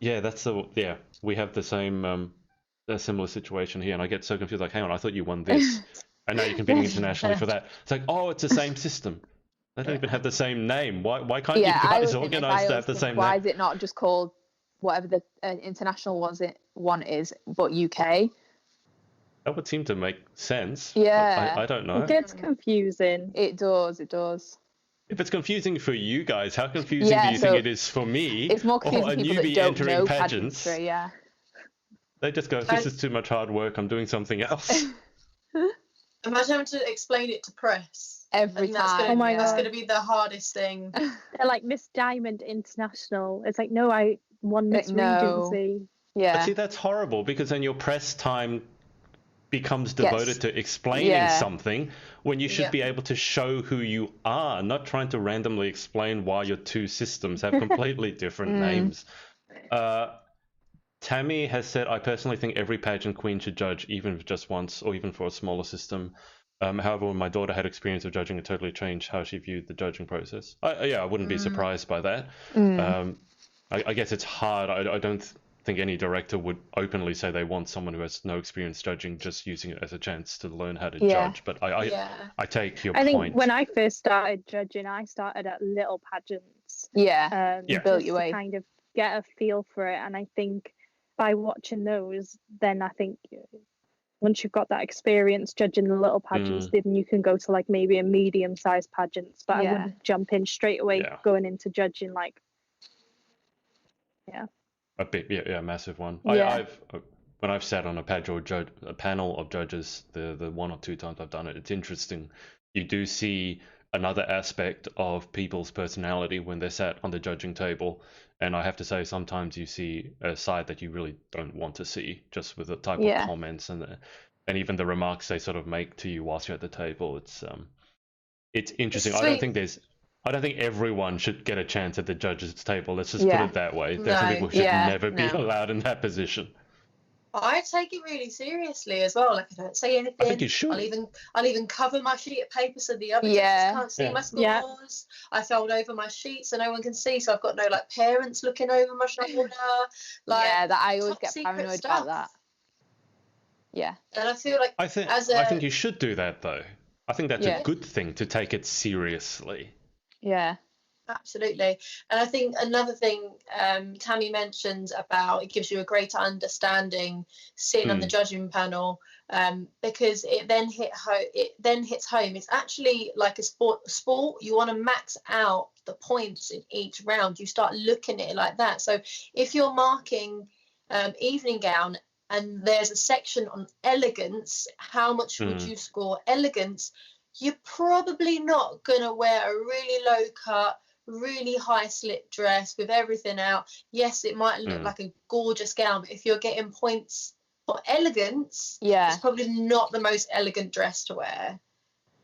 We have the same, a similar situation here, and I get so confused, like, hang on, I thought you won this, and now you're competing internationally for that. It's like, oh, it's the same system. They don't even have the same name. Why can't you guys organise to have the same name? Why is it not just called whatever the international one is, but UK? That would seem to make sense. Yeah. I don't know. It gets confusing. It does. If it's confusing for you guys, how confusing do you think it is for me? It's more confusing or a people newbie that don't entering know pageants? pageantry, yeah. They just go, this is too much hard work, I'm doing something else. Imagine having to explain it to press. Every time. That's going to be the hardest thing. They're like, Miss Diamond International. It's like, no, I won Miss Regency. Yeah. But see, that's horrible, because then your press time becomes devoted to explaining something when you should be able to show who you are, not trying to randomly explain why your two systems have completely different names. Tammy has said, I personally think every pageant queen should judge, even if just once, or even for a smaller system. However, when my daughter had experience of judging, it totally changed how she viewed the judging process. I wouldn't be surprised by that. I guess it's hard. I don't think any director would openly say they want someone who has no experience judging, just using it as a chance to learn how to judge. But I take your I point. think when I first started judging, I started at little pageants. Yeah, Yeah. built just your to way. kind of get a feel for it. And I think by watching those, then I think once you've got that experience judging the little pageants, then you can go to like maybe a medium-sized pageants. But I Yeah. wouldn't jump in straight away Yeah. going into judging like, A big, massive one. Yeah. When I've sat on a panel of judges, the one or two times I've done it, it's interesting. You do see another aspect of people's personality when they're sat on the judging table, and I have to say sometimes you see a side that you really don't want to see, just with the type of comments and even the remarks they sort of make to you whilst you're at the table. It's interesting. I don't think everyone should get a chance at the judges' table. Let's just put it that way. There's some people who should never be allowed in that position. I take it really seriously as well. Like, I don't say anything. I think you should. I'll even cover my sheet of paper so the other judges can't see my scores. Yeah. I fold over my sheet so no one can see. So I've got no like parents looking over my shoulder. That I always get paranoid about that. Yeah. And I feel like I think you should do that though. I think that's a good thing, to take it seriously. Yeah. Absolutely. And I think another thing Tammy mentioned about, it gives you a greater understanding sitting on the judging panel, because it then hits home. It's actually like a sport. You want to max out the points in each round. You start looking at it like that. So if you're marking evening gown and there's a section on elegance, how much would you score elegance? You're probably not going to wear a really low cut, really high slip dress with everything out. Yes, it might look like a gorgeous gown, but if you're getting points for elegance, it's probably not the most elegant dress to wear.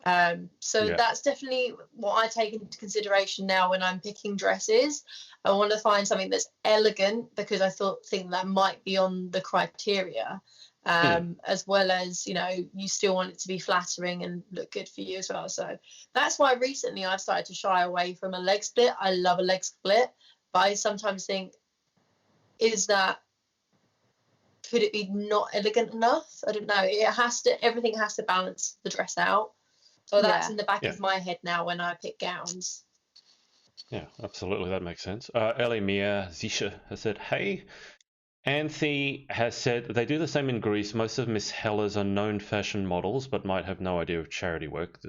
That's definitely what I take into consideration now when I'm picking dresses. I want to find something that's elegant because I think that might be on the criteria, as well as, you still want it to be flattering and look good for you as well. So that's why recently I've started to shy away from a leg split. I love a leg split, but I sometimes think, could it be not elegant enough? I don't know. Everything has to balance the dress out. So that's in the back of my head now when I pick gowns. Yeah, absolutely. That makes sense. Ellie Mia Zisha has said, hey. Anthe has said they do the same in Greece. Most of Miss Hellas are known fashion models, but might have no idea of charity work.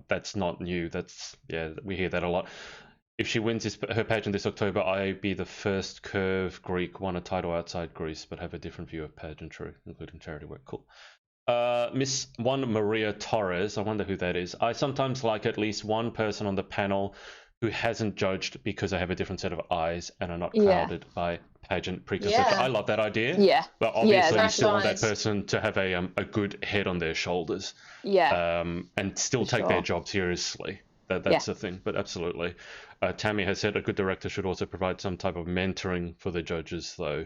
That's not new. We hear that a lot. If she wins her pageant this October, I be the first curve Greek won a title outside Greece, but have a different view of pageantry, including charity work. Cool. Miss One Maria Torres, I wonder who that is. I sometimes like at least one person on the panel who hasn't judged because they have a different set of eyes and are not clouded by pageant preconception. I love that idea. Yeah. But obviously you still want that person to have a good head on their shoulders. Yeah. And still take their job seriously. That's the thing. But absolutely. Tammy has said a good director should also provide some type of mentoring for the judges, though.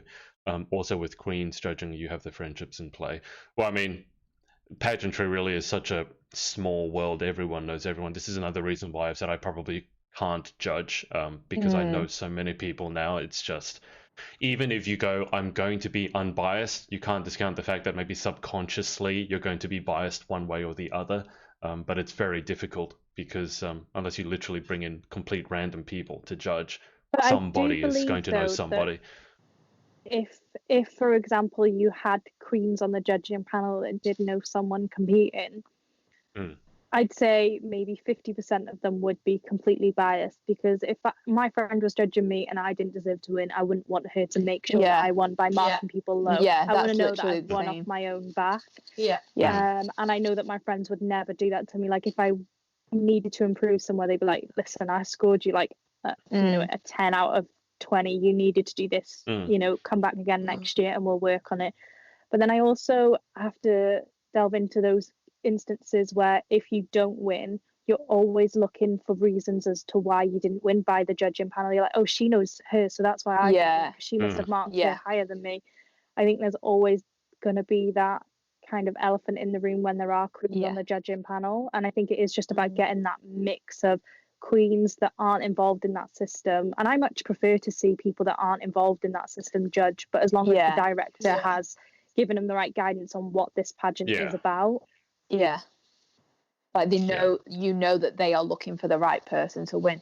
Also with queens judging, you have the friendships in play. Well, I mean, pageantry really is such a small world. Everyone knows everyone. This is another reason why I've said I probably can't judge, because I know so many people now. It's just, even if you go, I'm going to be unbiased, you can't discount the fact that maybe subconsciously you're going to be biased one way or the other. But it's very difficult because unless you literally bring in complete random people to judge, somebody is going to know somebody. If for example you had queens on the judging panel that did know someone competing, I'd say maybe 50% of them would be completely biased, because if my friend was judging me and I didn't deserve to win, I wouldn't want her to make sure that I won by marking people low. I want to know that I won off my own back. And I know that my friends would never do that to me. Like if I needed to improve somewhere, they'd be like, listen, I scored you like a 10 out of 20. You needed to do this, come back again next year and we'll work on it. But then I also have to delve into those instances where if you don't win, you're always looking for reasons as to why you didn't win by the judging panel. You're like, oh, she knows her, so that's why I didn't win, 'cause she must have marked her higher than me. I think there's always going to be that kind of elephant in the room when there are queens on the judging panel, and I think it is just about getting that mix of queens that aren't involved in that system, and I much prefer to see people that aren't involved in that system judge, but as long as the director has given them the right guidance on what this pageant is about. Like they know, that they are looking for the right person to win.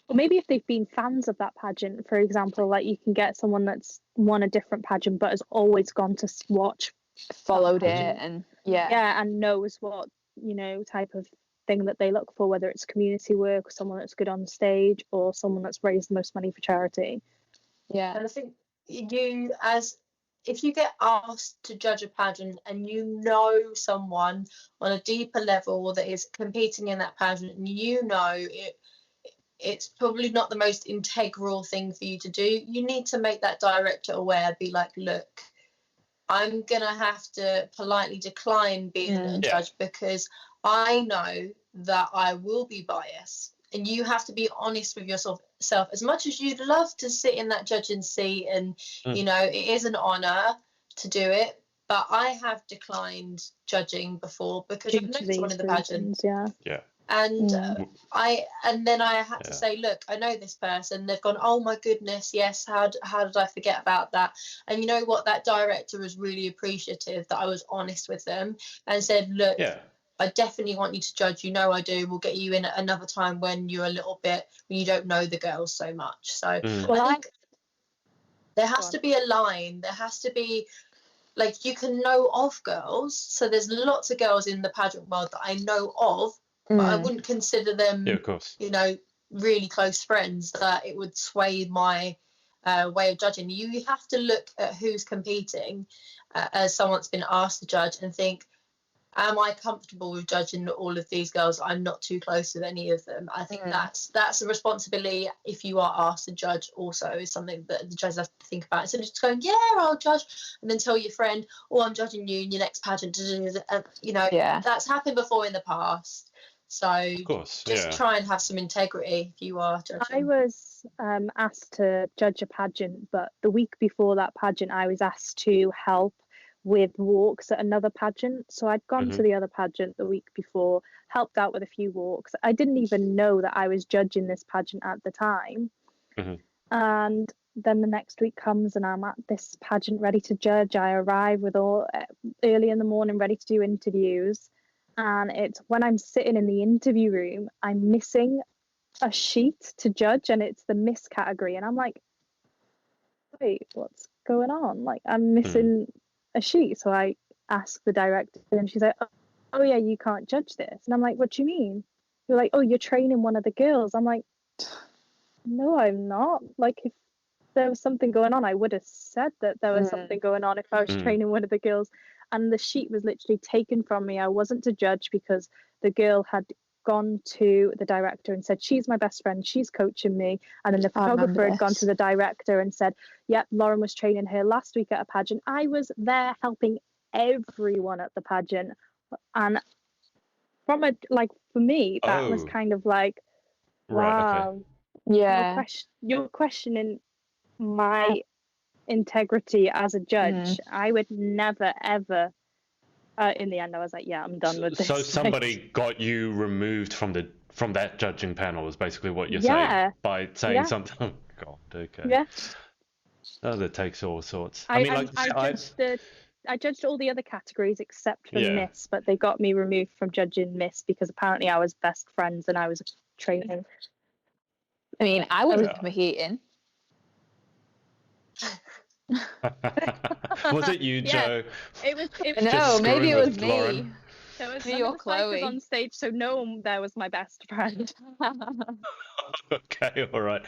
Or maybe if they've been fans of that pageant, for example, like you can get someone that's won a different pageant but has always gone to watch, followed it, and and knows what, type of thing that they look for, whether it's community work, or someone that's good on stage, or someone that's raised the most money for charity. And I think if you get asked to judge a pageant and you know someone on a deeper level that is competing in that pageant, and it's probably not the most integral thing for you to do, you need to make that director aware. Be like, look, I'm going to have to politely decline being a judge because I know that I will be biased. And you have to be honest with yourself. As much as you'd love to sit in that judging seat, and it is an honour to do it, but I have declined judging before because I've known someone in the pageant. And then I had to say, look, I know this person. They've gone, oh my goodness, yes. How did I forget about that? And you know what? That director was really appreciative that I was honest with them and said, look. I definitely want you to judge. I do. We'll get you in at another time when you're when you don't know the girls so much. So I think there has to be a line. There has to be, like, you can know of girls. So there's lots of girls in the pageant world that I know of, but I wouldn't consider them, of course, really close friends, that it would sway my way of judging. You have to look at who's competing as someone's been asked to judge and think, am I comfortable with judging all of these girls? I'm not too close with any of them. I think that's a responsibility, if you are asked to judge, also is something that the judges have to think about. Instead of just going, I'll judge, and then tell your friend, oh, I'm judging you in your next pageant. That's happened before in the past. So of course, just try and have some integrity if you are judging. I was asked to judge a pageant, but the week before that pageant, I was asked to help with walks at another pageant. So I'd gone to the other pageant the week before, helped out with a few walks. I didn't even know that I was judging this pageant at the time. And then the next week comes and I'm at this pageant ready to judge. I arrive with early in the morning ready to do interviews, and it's when I'm sitting in the interview room, I'm missing a sheet to judge, and it's the miss category, and I'm like, wait, what's going on? Like, I'm missing a sheet. So I asked the director, and she's like, oh yeah, you can't judge this. And I'm like, what do you mean? You're like, oh, you're training one of the girls. I'm like, no, I'm not. Like, if there was something going on, I would have said that there was something going on if I was training one of the girls. And the sheet was literally taken from me. I wasn't to judge because the girl had gone to the director and said, she's my best friend, she's coaching me. And then the photographer had gone to the director and said, yep, Lauren was training her last week at a pageant. I was there helping everyone at the pageant. And for me, that was kind of like, wow, you're questioning my integrity as a judge. I would never ever in the end I was like, I'm done with this. So somebody got you removed from that judging panel is basically what you're saying, by saying something. Oh god, okay. That takes all sorts. I judged all the other categories except for Miss, but they got me removed from judging Miss because apparently I was best friends and I was training. I mean, I wasn't competing. Was it you, Joe? It was no, maybe it was me. Lauren? There was me or Chloe on stage, so no one there was my best friend. Okay, all right.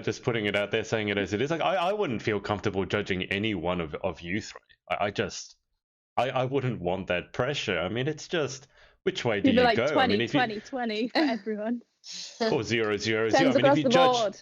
Just putting it out there, saying it as it is. Like, I wouldn't feel comfortable judging any one of you three. I wouldn't want that pressure. I mean, it's just, which way do you like go? 20, I mean, if 20, 20 for everyone. Or 0, 0, 0. Sends I mean, if you judge. Board.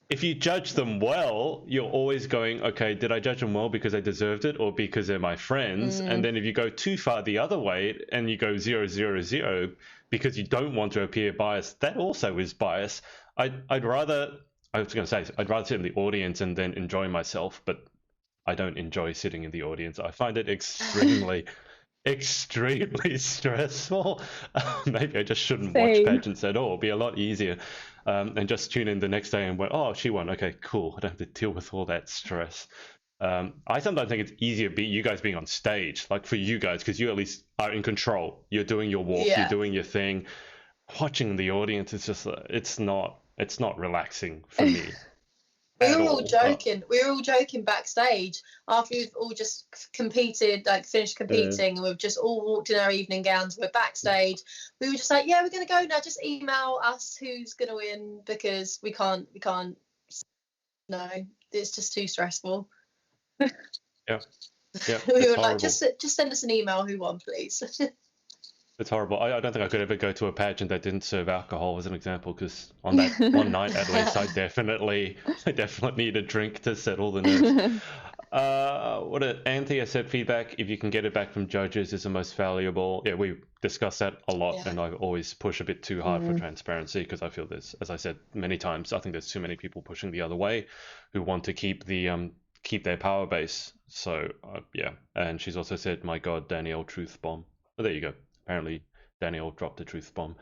if you judge them well, you're always going, okay, did I judge them well because they deserved it or because they're my friends? And then if you go too far the other way and you go 0, 0, 0 because you don't want to appear biased, that also is bias. I'd rather, I was going to say, I'd rather sit in the audience and then enjoy myself, but I don't enjoy sitting in the audience. I find it extremely, extremely stressful. Maybe I just shouldn't watch Same. pageants at all. It'd be a lot easier. And just tune in the next day and went, oh, she won. Okay, cool. I don't have to deal with all that stress. I sometimes think it's easier you guys being on stage, like for you guys, because you at least are in control. You're doing your walk, Yeah. you're doing your thing. Watching the audience, it's just, it's not relaxing for me. We at were all all. joking. We were all joking backstage after we've all just competed, like finished competing, and we've just all walked in our evening gowns. We're backstage. We were just like, yeah, we're gonna go now. Just email us who's gonna win because we can't. No, it's just too stressful. Yeah, We it's were horrible. like, just send us an email who won, please. It's horrible. I don't think I could ever go to a pageant that didn't serve alcohol, as an example, because on that one night at least, I definitely need a drink to settle the nerves. Anthea said feedback, if you can get it back from judges, is the most valuable. Yeah, we discussed that a lot, Yeah. and I always push a bit too hard for transparency because I feel there's, as I said many times, I think there's too many people pushing the other way who want to keep their power base. So yeah, and she's also said, my God, Danielle, truth bomb. Oh, there you go. Apparently, Danielle dropped a truth bomb.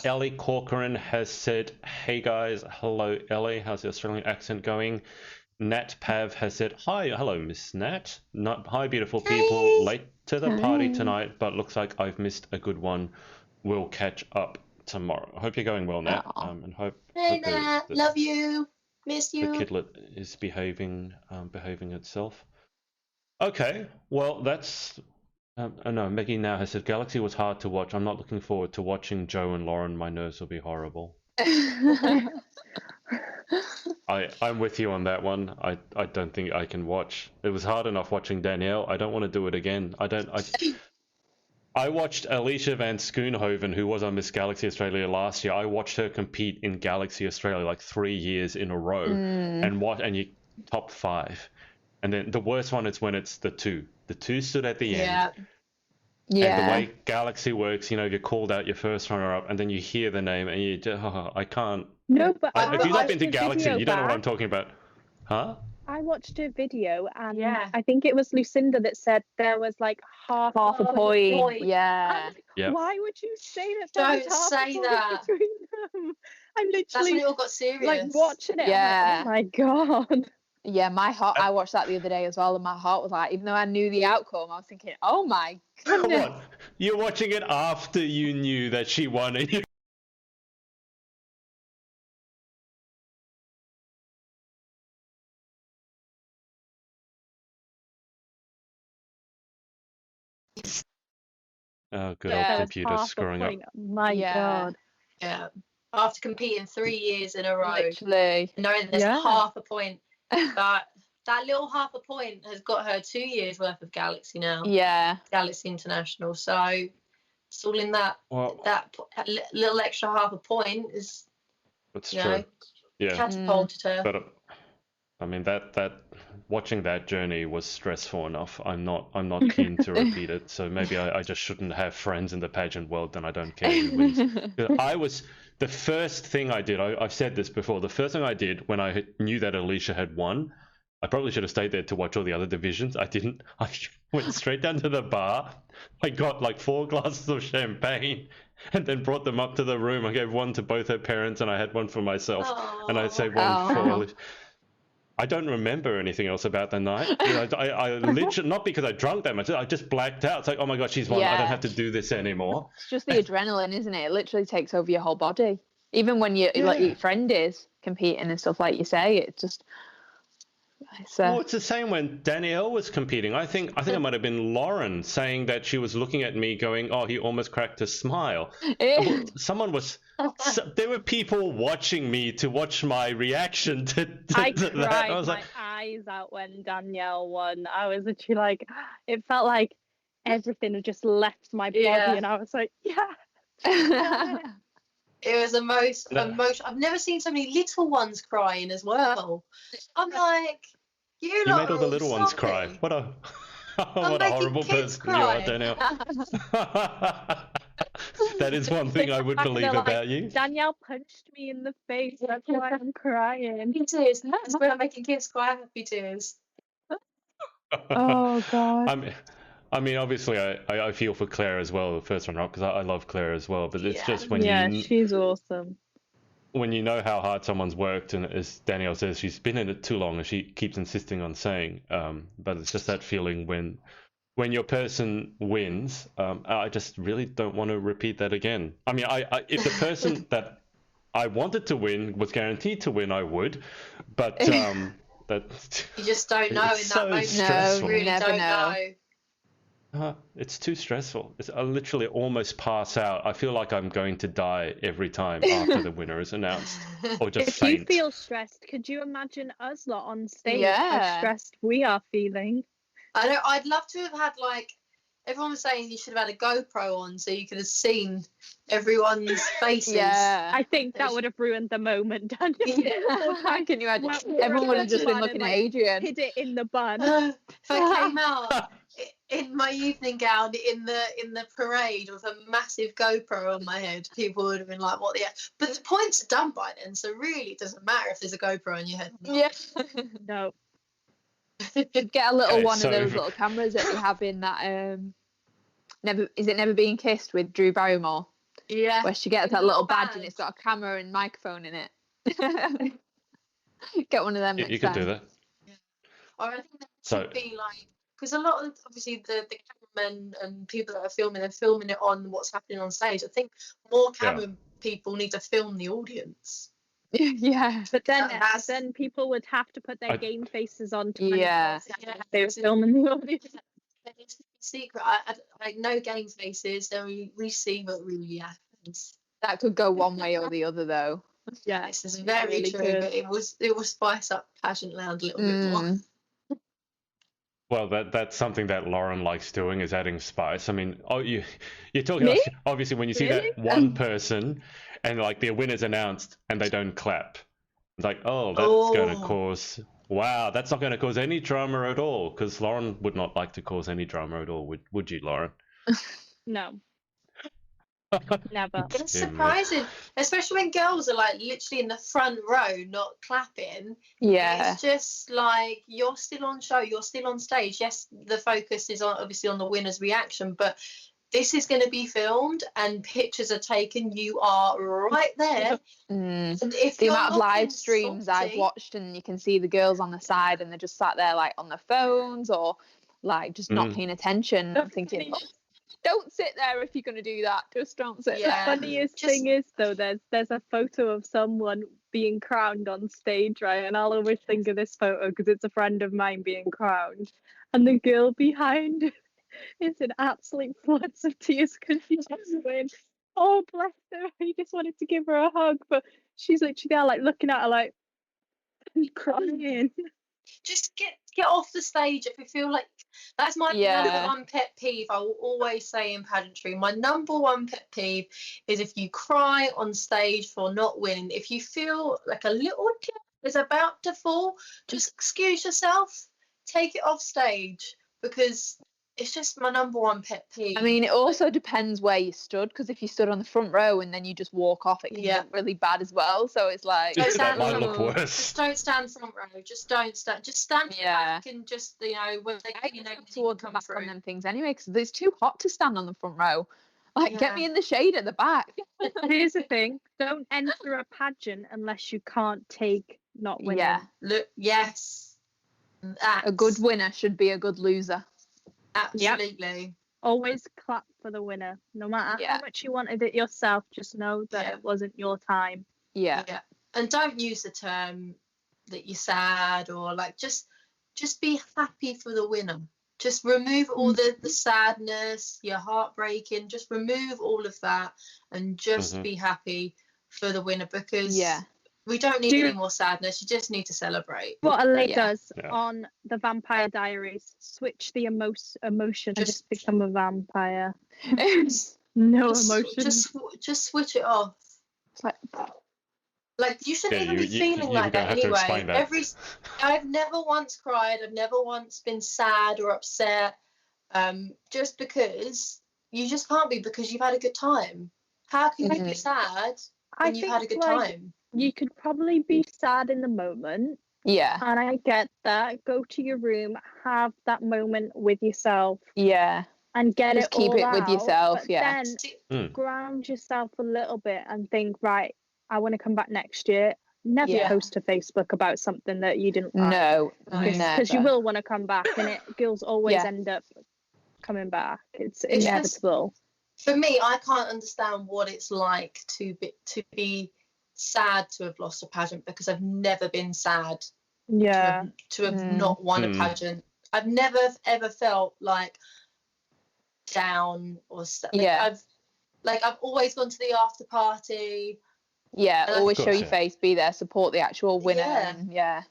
Ellie Corcoran has said, hey guys, hello Ellie, how's the Australian accent going? Nat Pav has said, hi, hello Miss Nat. Hi beautiful people, late to the party tonight, but looks like I've missed a good one. We'll catch up tomorrow. I hope you're going well, Nat, and hope Hey that Nat, love you, miss the you. kidlet is behaving itself. Okay, well that's. No, Maggie now has said Galaxy was hard to watch. I'm not looking forward to watching Joe and Lauren. My nerves will be horrible. I'm with you on that one. I don't think I can watch. It was hard enough watching Danielle. I don't want to do it again. I watched Alicia Van Schoonhoven, who was on Miss Galaxy Australia last year. I watched her compete in Galaxy Australia like 3 years in a row, and you top 5. And then the worst one is when it's the 2. The 2 stood at the end. Yeah. And the way Galaxy works, you're called out your first runner-up, and then you hear the name, and you just, I can't. No, but If you've not been to watched the Galaxy, video you don't know what back. I'm talking about. Huh? I watched a video and Yeah. I think it was Lucinda that said there was like half Half a point. Yeah. Yeah. Why would you say that there was Don't half say a point that. between them? I'm That's when literally it all got serious. like watching it. Yeah. I'm like, oh my God. Yeah, my heart. I watched that the other day as well, and my heart was like, even though I knew the outcome, I was thinking, oh my Come goodness. on. You're watching it after you knew that she won, and you. Oh, good Yeah. old There was computer half a screwing up. point. My Yeah. God. Yeah. After competing 3 years in a row, Literally. knowing there's Yeah. half a point, that little half a point has got her 2 years worth of Galaxy now. Yeah. Galaxy International. So it's all in that Well, little extra half a point is that's you true. know, Yeah. catapulted her. But I mean that watching that journey was stressful enough. I'm not keen to repeat it. So maybe I just shouldn't have friends in the pageant world. Then I don't care who wins. The first thing I did. I've said this before. The first thing I did when I knew that Alicia had won, I probably should have stayed there to watch all the other divisions. I didn't. I went straight down to the bar. I got like 4 glasses of champagne and then brought them up to the room. I gave one to both her parents and I had one for myself. And I saved one for Alicia. I don't remember anything else about the night. I literally, not because I drank that much, I just blacked out. It's like, oh my God, she's won. I don't have to do this anymore. It's just the adrenaline, isn't it? It literally takes over your whole body. Even when you like your friend is competing and stuff like you say, it's just. Well, it's the same when Danielle was competing. I think it might have been Lauren saying that she was looking at me going, oh, he almost cracked a smile. Someone was, there were people watching me to watch my reaction to I that. cried I was my like, eyes out when Danielle won. I was literally like, it felt like everything had just left my body, Yeah. and I was like, yeah. It was the most No. emotional. I've never seen so many little ones crying as well. I'm like, You lot made all are the little ones cry. soppy. What a I'm what a making horrible kids person you are, cry. Danielle. That is one thing I would Back believe there, about you. Danielle punched me in the face. That's why I'm crying. Happy tears. That's when I'm making kids cry. Happy tears. Oh God. I mean, obviously, I feel for Claire as well, the first runner-up, because I love Claire as well. But it's Yeah. just when Yeah, you she's awesome. when you know how hard someone's worked, and as Danielle says, she's been in it too long, and she keeps insisting on saying. But it's just that feeling when your person wins. I just really don't want to repeat that again. I mean, if the person that I wanted to win was guaranteed to win, I would. But that You just don't know in it's that so moment. stressful. You really Never don't know. It's too stressful. I literally almost pass out. I feel like I'm going to die every time after the winner is announced, or just If you faint. feel stressed, could you imagine us lot on stage Yeah. how stressed we are feeling? I know. I'd love to have had everyone was saying you should have had a GoPro on so you could have seen everyone's faces. Yeah. I think that would have ruined the moment, Daniel. How can you imagine? Well, Everyone would have just been and, looking at like, Adrian. hid it in the bun. If I came out in my evening gown in the parade with a massive GoPro on my head, people would have been like, "What the?" But the points are done by then, so really it doesn't matter if there's a GoPro on your head. Or not. Yeah. No. Get a little Okay, one so- of those little cameras that you have in that Never Being Kissed with Drew Barrymore, Yeah. where she gets In that the little little badge bag. and it's got a camera and microphone in it. Get one of them You next could time. do that. Or I think that So- should be because a lot of obviously the cameramen and people that are filming, they're filming it on what's happening on stage. I think more camera people need to film the audience. Yeah. But then, That's- then people would have to put their I- game faces on. Yeah. Yeah. They were filming the audience. It's a secret. I no game faces, so we see what really happens. That could go one way or the other, though. Yeah. This is very really true, good. but it will spice up Pageant Land a little bit more. Mm. Well, that's something that Lauren likes doing, is adding spice. I mean, you're talking Me? about, obviously when you see Really? that one person and like their winner's announced and they don't clap. It's like, oh, that's going to cause, wow, that's not going to cause any drama at all, because Lauren would not like to cause any drama at all, would you, Lauren? No. Never. It's Dear me. surprising, especially when girls are literally in the front row, not clapping. Yeah. It's just you're still on show, you're still on stage. Yes, the focus is obviously on the winner's reaction, but this is going to be filmed and pictures are taken. You are right there. Mm. And if The you're amount of looking live streams I've salty- watched, and you can see the girls on the side and they're just sat there on their phones or just not paying attention. I'm thinking, "Oh, don't sit there if you're going to do that. Just don't sit Yeah. there." The funniest thing is though, there's a photo of someone being crowned on stage, right? And I'll always think of this photo because it's a friend of mine being crowned, and the girl behind is in absolute floods of tears because she just went, "Oh bless her," he just wanted to give her a hug, but she's literally there looking at her crying. Just get off the stage if you feel like that's my Yeah. number one pet peeve. I will always say in pageantry, my number one pet peeve is if you cry on stage for not winning. If you feel like a little tear is about to fall, just excuse yourself, take it off stage, because it's just my number one pet peeve. I mean, it also depends where you stood, because if you stood on the front row and then you just walk off, it can Yeah. look really bad as well. So it's like, Don't That stand might front look row. worse. Just don't stand front row. Just don't stand. Just stand Yeah. back and just when they I you stand can towards the come back through. on them things anyway, because it's too hot to stand on the front row. Get Yeah. me in the shade at the back. Here's the thing: don't enter a pageant unless you can't take not winning. Yeah, Look, yes, a good winner should be a good loser. absolutely. Always clap for the winner, no matter Yeah. how much you wanted it yourself. Just know that Yeah. it wasn't your time. Yeah. And don't use the term that you're sad or just be happy for the winner. Just remove all the sadness, your heartbreaking. Just remove all of that and just be happy for the winner, because Yeah. we don't need Do- any more sadness. You just need to celebrate. What Elaine Yeah. does Yeah. on the Vampire Diaries: switch the emotion and just become a vampire. No Just, emotion. just switch it off. It's like, Like, you shouldn't Yeah, even be feeling you're like gonna that have to anyway. explain that. I've never once cried. I've never once been sad or upset. Just because you just can't be, because you've had a good time. How can you be sad I when you've had a think, good like, time? you could probably be sad in the moment, yeah, and I get that. Go to your room, have that moment with yourself, yeah. and get Just it keep all it with out, yourself, but yeah. then ground yourself a little bit and think, right, I want to come back next year. Never Yeah. post to Facebook about something that you didn't like. No, Because you never. will want to come back, and girls always Yeah. end up coming back. It's It's just- inevitable. For me, I can't understand what it's like to be sad to have lost a pageant, because I've never been sad Yeah. to have not won a pageant. I've never ever felt like down or Yeah. I've always gone to the after party. Yeah, And always Of show course, your yeah. face, be there, support the actual winner. Yeah. And yeah.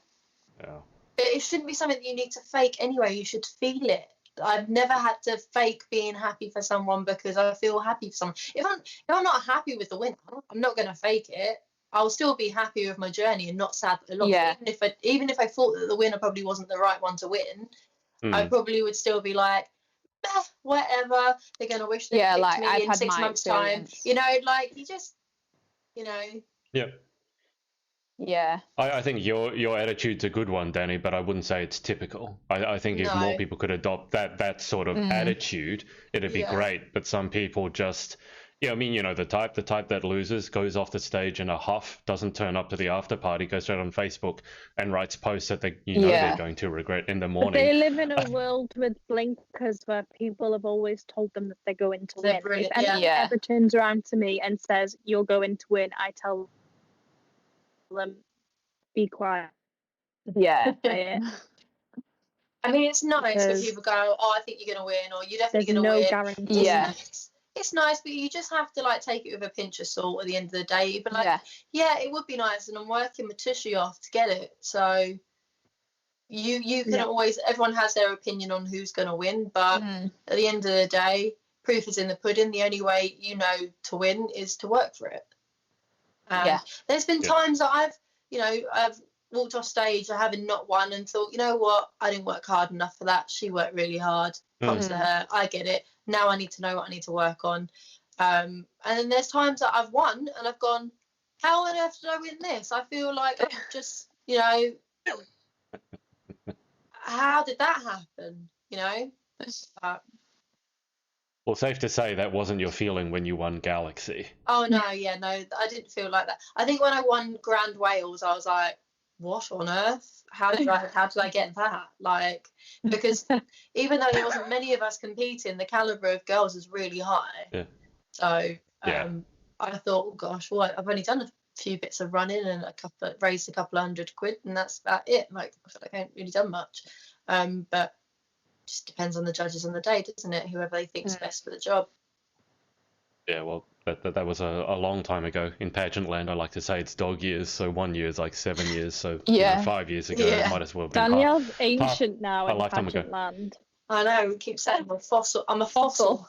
Yeah. It shouldn't be something that you need to fake anyway. You should feel it. I've never had to fake being happy for someone, because I feel happy for someone. If I'm not happy with the winner, I'm not going to fake it. I'll still be happy with my journey and not sad that I lost. Yeah. Even if I thought that the winner probably wasn't the right one to win, I probably would still be like, whatever. They're going to wish they picked like, me I've in had 6 my months' time. experience. You know, like, you just, you know. Yeah. Yeah. I think your attitude's a good one, Danny, but I wouldn't say it's typical. I think if more No. people could adopt that sort of attitude, it'd be Yeah. great. But some people just, yeah, I mean, you know, the type that loses, goes off the stage in a huff, doesn't turn up to the after party, goes straight on Facebook and writes posts that they're Yeah. going to regret in the But morning. they live in a world with blinkers where people have always told them that they're going to They're win. brilliant, If anyone yeah. ever turns around to me and says, you're going to win, I tell them, be quiet. Yeah. Say it. I mean, it's nice when Because people go, "Oh, I think you're going to win," or "You're definitely There's going to no win." guarantee. Yeah. It's nice, but you just have to like take it with a pinch of salt at the end of the day. You'd be like, Yeah. yeah, it would be nice, and I'm working my tushy off to get it. So you can Yeah. always, everyone has their opinion on who's going to win, but at the end of the day, proof is in the pudding. The only way you know to win is to work for it. Yeah. There's been Yeah. times that I've walked off stage, I haven't not won, and thought, you know what, I didn't work hard enough for that. She worked really hard. Props to her. I get it. Now I need to know what I need to work on. And then there's times that I've won and I've gone, how on earth did I win this? I feel like I'm just, how did that happen? Well, safe to say that wasn't your feeling when you won Galaxy. Oh no, yeah, no, I didn't feel like that. I think when I won Grand Wales, I was like, what on earth? How did I get that? Like, because even though there wasn't many of us competing, the caliber of girls is really high. Yeah. So Yeah. I thought, oh gosh, what? I've only done a few bits of running and raised a couple £100, and that's about it. Like, I feel like I haven't really done much. But just depends on the judges on the day, doesn't it? Whoever they think's best for the job. Yeah, well, that was a long time ago. In pageant land, I like to say it's dog years, so 1 year is like 7 years, so Yeah. 5 years ago, Yeah. it might as well have been Danielle's ancient now a in lifetime ago. pageant land. I know, we keep saying I'm a fossil. I'm a fossil.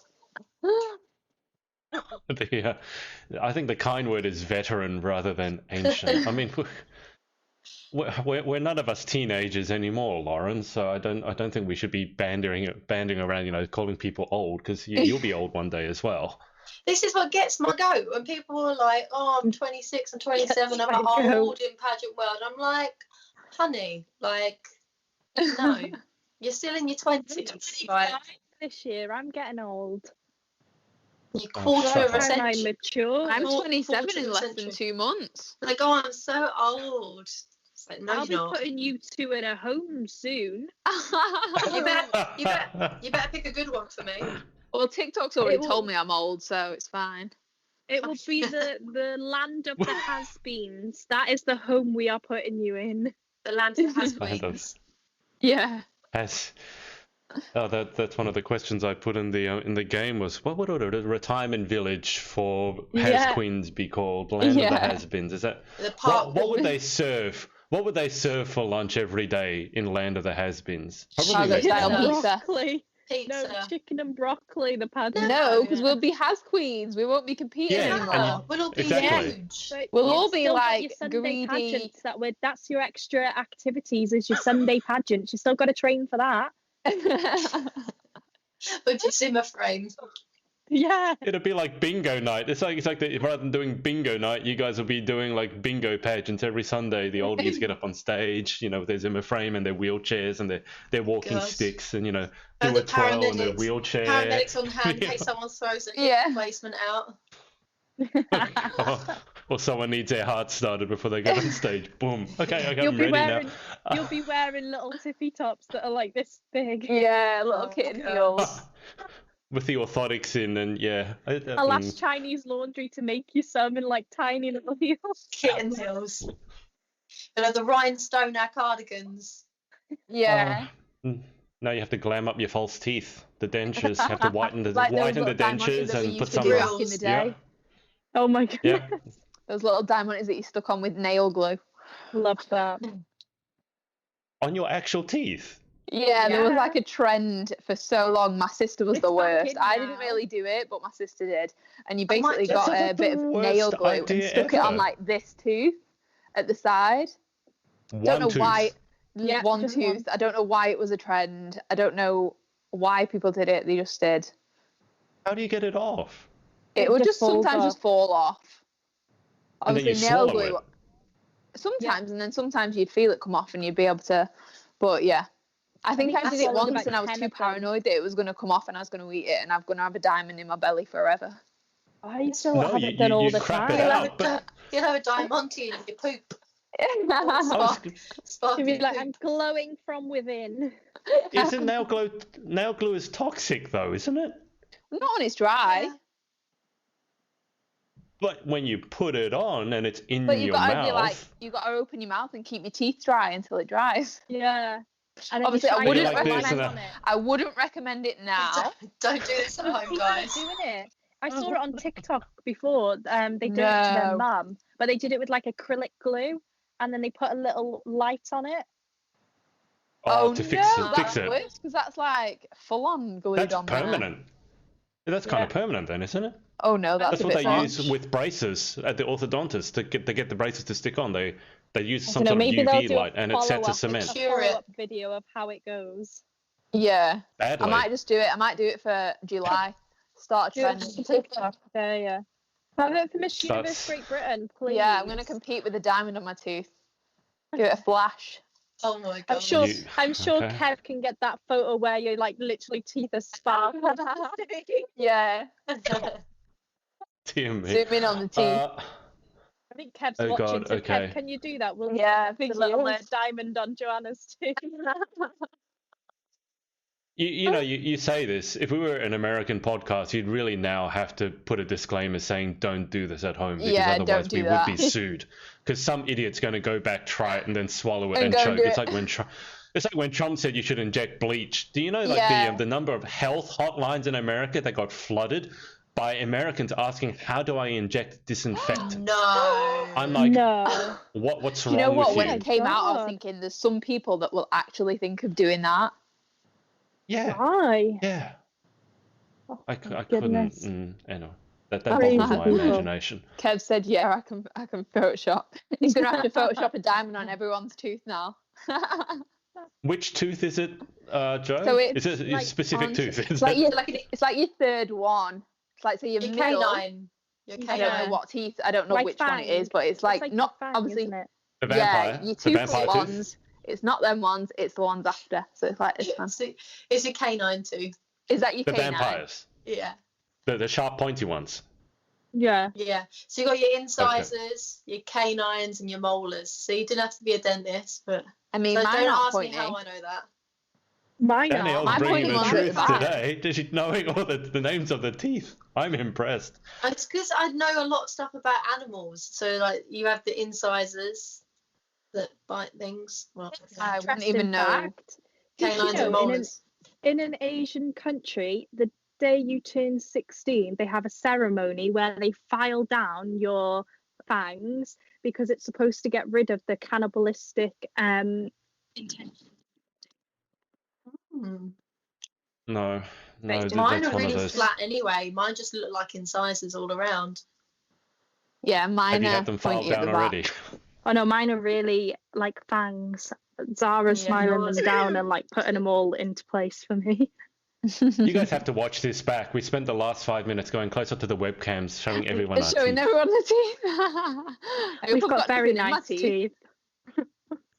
I think the kind word is veteran rather than ancient. I mean, we're none of us teenagers anymore, Lauren. So I don't think we should be banding around, calling people old, because you'll be old one day as well. This is what gets my goat. When people are like, "Oh, I'm 26, I'm 27, I'm my goat. old in pageant world," I'm like, "Honey, like, no, you're still in your 20s. Like, This year, I'm getting old. you quarter of a shut up. And I'm century." mature. I'm Quarter 27 of in a less century. than 2 months. Like, oh, I'm so old. It's like, no, I'll be you're not. putting you two in a home soon. You better pick a good one for me. Well, TikTok's already It will- told me I'm old, so it's fine. It will be the land of the has-beens. That is the home we are putting you in. The land of has Land of- queens. Yeah. That's one of the questions I put in the game was, what would a retirement village for has Yeah. queens be called? Land of the Yeah. has-beens. Is that The park. what would they serve? What would they serve for lunch every day in Land of the has-beens? Probably Chicago like style Yeah. pizza. Broccoli. pizza. No, chicken and broccoli, the pageant. No, because we'll be has queens. We won't be competing Yeah, anymore. and We'll all be exactly. huge. But We'll you've all be still got like your Sunday greedy. pageants that's your extra activities is your Sunday pageants. You still got to train for that. With your Zimmer frame. Yeah. It'll be like bingo night. It's like rather than doing bingo night, you guys will be doing like bingo pageants every Sunday. The oldies get up on stage, with their Zimmer frame and their wheelchairs and their walking God. sticks, and do And a the twirl in their paramedics- wheelchair. Paramedics on hand in Yeah. case someone throws a Yeah. replacement out. or someone needs their heart started before they get on stage. Boom. Okay, You'll I'm be ready wearing now. you'll be wearing little tippy tops that are like this big. Yeah, little Oh, kitten God. heels. With the orthotics in, and yeah. I'll ask Chinese laundry to make you some in like tiny little heels. Kitten heels. The rhinestone our cardigans. Yeah. Now you have to glam up your false teeth. The dentures have to whiten the Like those whiten the little diamonds dentures that we and used put to some. do back in the Yeah. day. Oh my god. Yeah. Those little diamonds that you stuck on with nail glue. Love that. On your actual teeth. Yeah, there was Yeah. like a trend for so long. My sister was It's the back worst. in I didn't now. really do it, but my sister did. And you I might basically do got it. a bit of That's the nail worst glue and idea stuck it on ever. like this tooth at the side. Don't One know tooth. why. Yeah, One just tooth. one. I don't know why it was a trend. I don't know why people did it. They just did. How do you get it off? It It would just just falls sometimes off. just fall off. And then you Obviously, nail swallow glue. it. Sometimes, and then sometimes you'd feel it come off, and you'd be able to. But yeah, I think think I I did it swallowed once, about and I was 10 too of them. paranoid that it was going to come off, and I was going to eat it, and I'm going to have a diamond in my belly forever. I still No, have you- it done you- all you the crap time. it You'll out. have, a, but- you'll have a diamante in your poop. I was- You'll Sparkly be like, poop. I'm glowing from within. Isn't nail glue? Nail glue is toxic, though, isn't it? Not when it's dry. Yeah. But when you put it on and it's in But you've your got to mouth. be like, you've got to open your mouth and keep your teeth dry until it dries. Yeah. And then Obviously, I you shine wouldn't a little recommend- light on it. I wouldn't recommend it now. Don't do this at No, home, people are guys. doing it. I saw it on TikTok before. They did it to their No. mum, but they did it with like acrylic glue, and then they put a little light on it. to fix no, it. Fix that's it. worse because that's like full on glued That's on there. permanent. That's kind of permanent, then, isn't it? Oh no, that's That's a what bit they much. use with braces at the orthodontist to get the braces to stick on. They use I some don't know, sort of maybe they'll UV do a light and it's set to follow-up- cement. A Cure it. follow-up video of how it goes. Yeah, Badly. I might just do it. I might do it for July. Start a Do it trend. on TikTok. Yeah. Have it for Miss That's- Universe Great Britain, please. Yeah, I'm gonna compete with a diamond on my tooth. Give it a flash. Oh my god. I'm sure. You- I'm sure okay. Kev can get that photo where you're like literally teeth are sparkling. Yeah, Dear me. zoom in on the teeth. I think Kev's Oh, watching. God, So okay. Kev, can you do that? We'll Yeah, I the think he little is. diamond on Joanna's tooth. You say this. If we were an American podcast, you'd really now have to put a disclaimer saying don't do this at home because Yeah, otherwise don't do we would that. be sued. Because some idiot's going to go back, try it, and then swallow it And and go choke. do It's it. like when Trump said you should inject bleach. Do you know Yeah. the number of health hotlines in America that got flooded by Americans asking how do I inject disinfectant? No. I'm like, No. what's Do wrong you know what? with When you? it came out, I was God. thinking there's some people that will actually think of doing that. Yeah, Why? yeah. Oh, I my couldn't. goodness. Anyway, that Crazy boggles my people. imagination. Kev said, "Yeah, I can Photoshop." He's gonna have to Photoshop a diamond on everyone's tooth now. Which tooth is it, Joe? So it's is it a like specific on- tooth? Is It's like it? your, Like it's like your third one. It's like so your your middle. canine. Your I don't know canine. what teeth. I don't know Like which one it is, fangs. but it's like, It's not your fang, obviously. isn't it? The vampire. Yeah, your the two vampire front tooth. ones. It's not them ones. It's the ones after. So it's like this one. It's your canine too. Is that your The canine? vampires. Yeah. The sharp, pointy ones. Yeah. Yeah. So you got your incisors, your canines, and your molars. So you didn't have to be a dentist, but I mean, so mine don't aren't ask me pointy. how I know that. Mine Danielle's are. My bringing pointy the ones at the truth back. today. Does she knowing all the names of the teeth? I'm impressed. And it's because I know a lot of stuff about animals. So like you have the incisors that bite things. Well, I wouldn't Interesting even know. fact. Did you canines know and molars. in an Asian country, the day you turn 16, they have a ceremony where they file down your fangs because it's supposed to get rid of the cannibalistic intention. Hmm. No, no, Mine Mine that's are one of really those. flat anyway. Mine just look like incisors all around. Yeah, Have mine you are had them filed pointy at down the back. already? Oh no, mine are really like fangs. Zara's Yeah, smiling yours- them down and like putting them all into place for me. You guys have to watch this back. We spent the last 5 minutes going closer to the webcams, showing everyone our Showing teeth. everyone the teeth. I hope We've I've got very nothing in my nice teeth.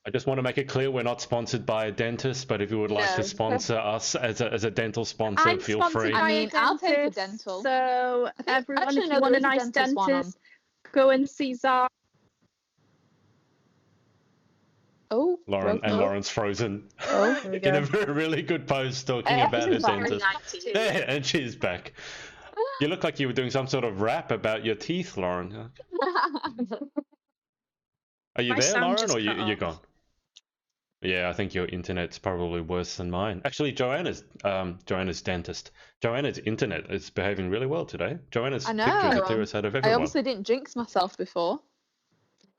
I just want to make it clear we're not sponsored by a dentist, but if you would like to No. sponsor us as a dental sponsor, I'm feel sponsored free. by I mean, a I'll take a dentist, dental. So think- everyone, actually, if no, you want there a is a nice dentist one on. dentist, go and see Zara. Oh, Lauren broken. and Lauren's frozen Oh, There we in a go. really good pose talking Hey, about her she's back. dentist. Yeah, and she's back. You look like you were doing some sort of rap about your teeth, Lauren. Are you My there, sound Lauren, just or cut you're off. gone? Yeah, I think your internet's probably worse than mine. Actually, Joanna's dentist. Joanna's internet is behaving really well today. Joanna's I pictures are know. clearest out of I everyone. obviously didn't jinx myself before.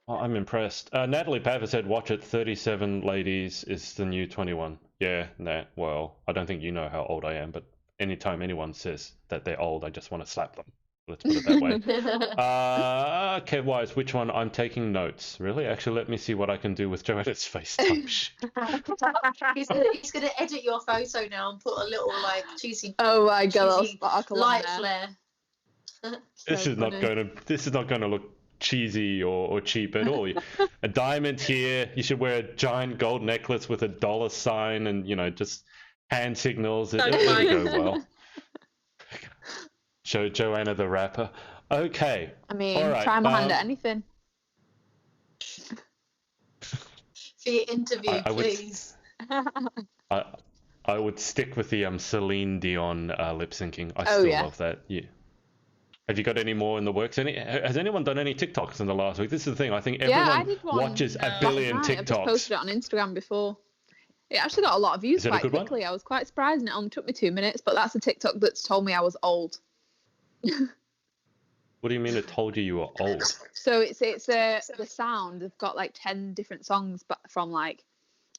Oh, I'm impressed. Natalie Pava said, "Watch it. 37 ladies is the new 21." Yeah, nah. Well, I don't think you know how old I am, but anytime anyone says that they're old, I just want to slap them. Let's put it that way. Kev Wise, which one? I'm taking notes. Really? Actually, let me see what I can do with Joanna's FaceTime. He's gonna edit your photo now and put a little like cheesy Oh my god, I'll Cheesy sparkle light on there. flare. This So is not funny. gonna look cheesy or cheap at all. A diamond here. You should wear a giant gold necklace with a dollar sign and just hand signals. It'll go well. Show Joanna the rapper. Okay. I mean, All right, try my hand at um, anything. For your interview, I would- please. I would stick with the Celine Dion lip syncing. I Oh, still yeah. love that. Yeah. Have you got any more in the works? Has anyone done any TikToks in the last week? This is the thing. I think Yeah, I everyone did one watches a last billion Last night, I've just TikToks. posted it on Instagram before. It actually got a lot of views Is it a quite good one? quickly. I was quite surprised, and it only took me 2 minutes. But that's a TikTok that's told me I was old. What do you mean it told you were old? So it's the sound. They've got like 10 different songs, but from like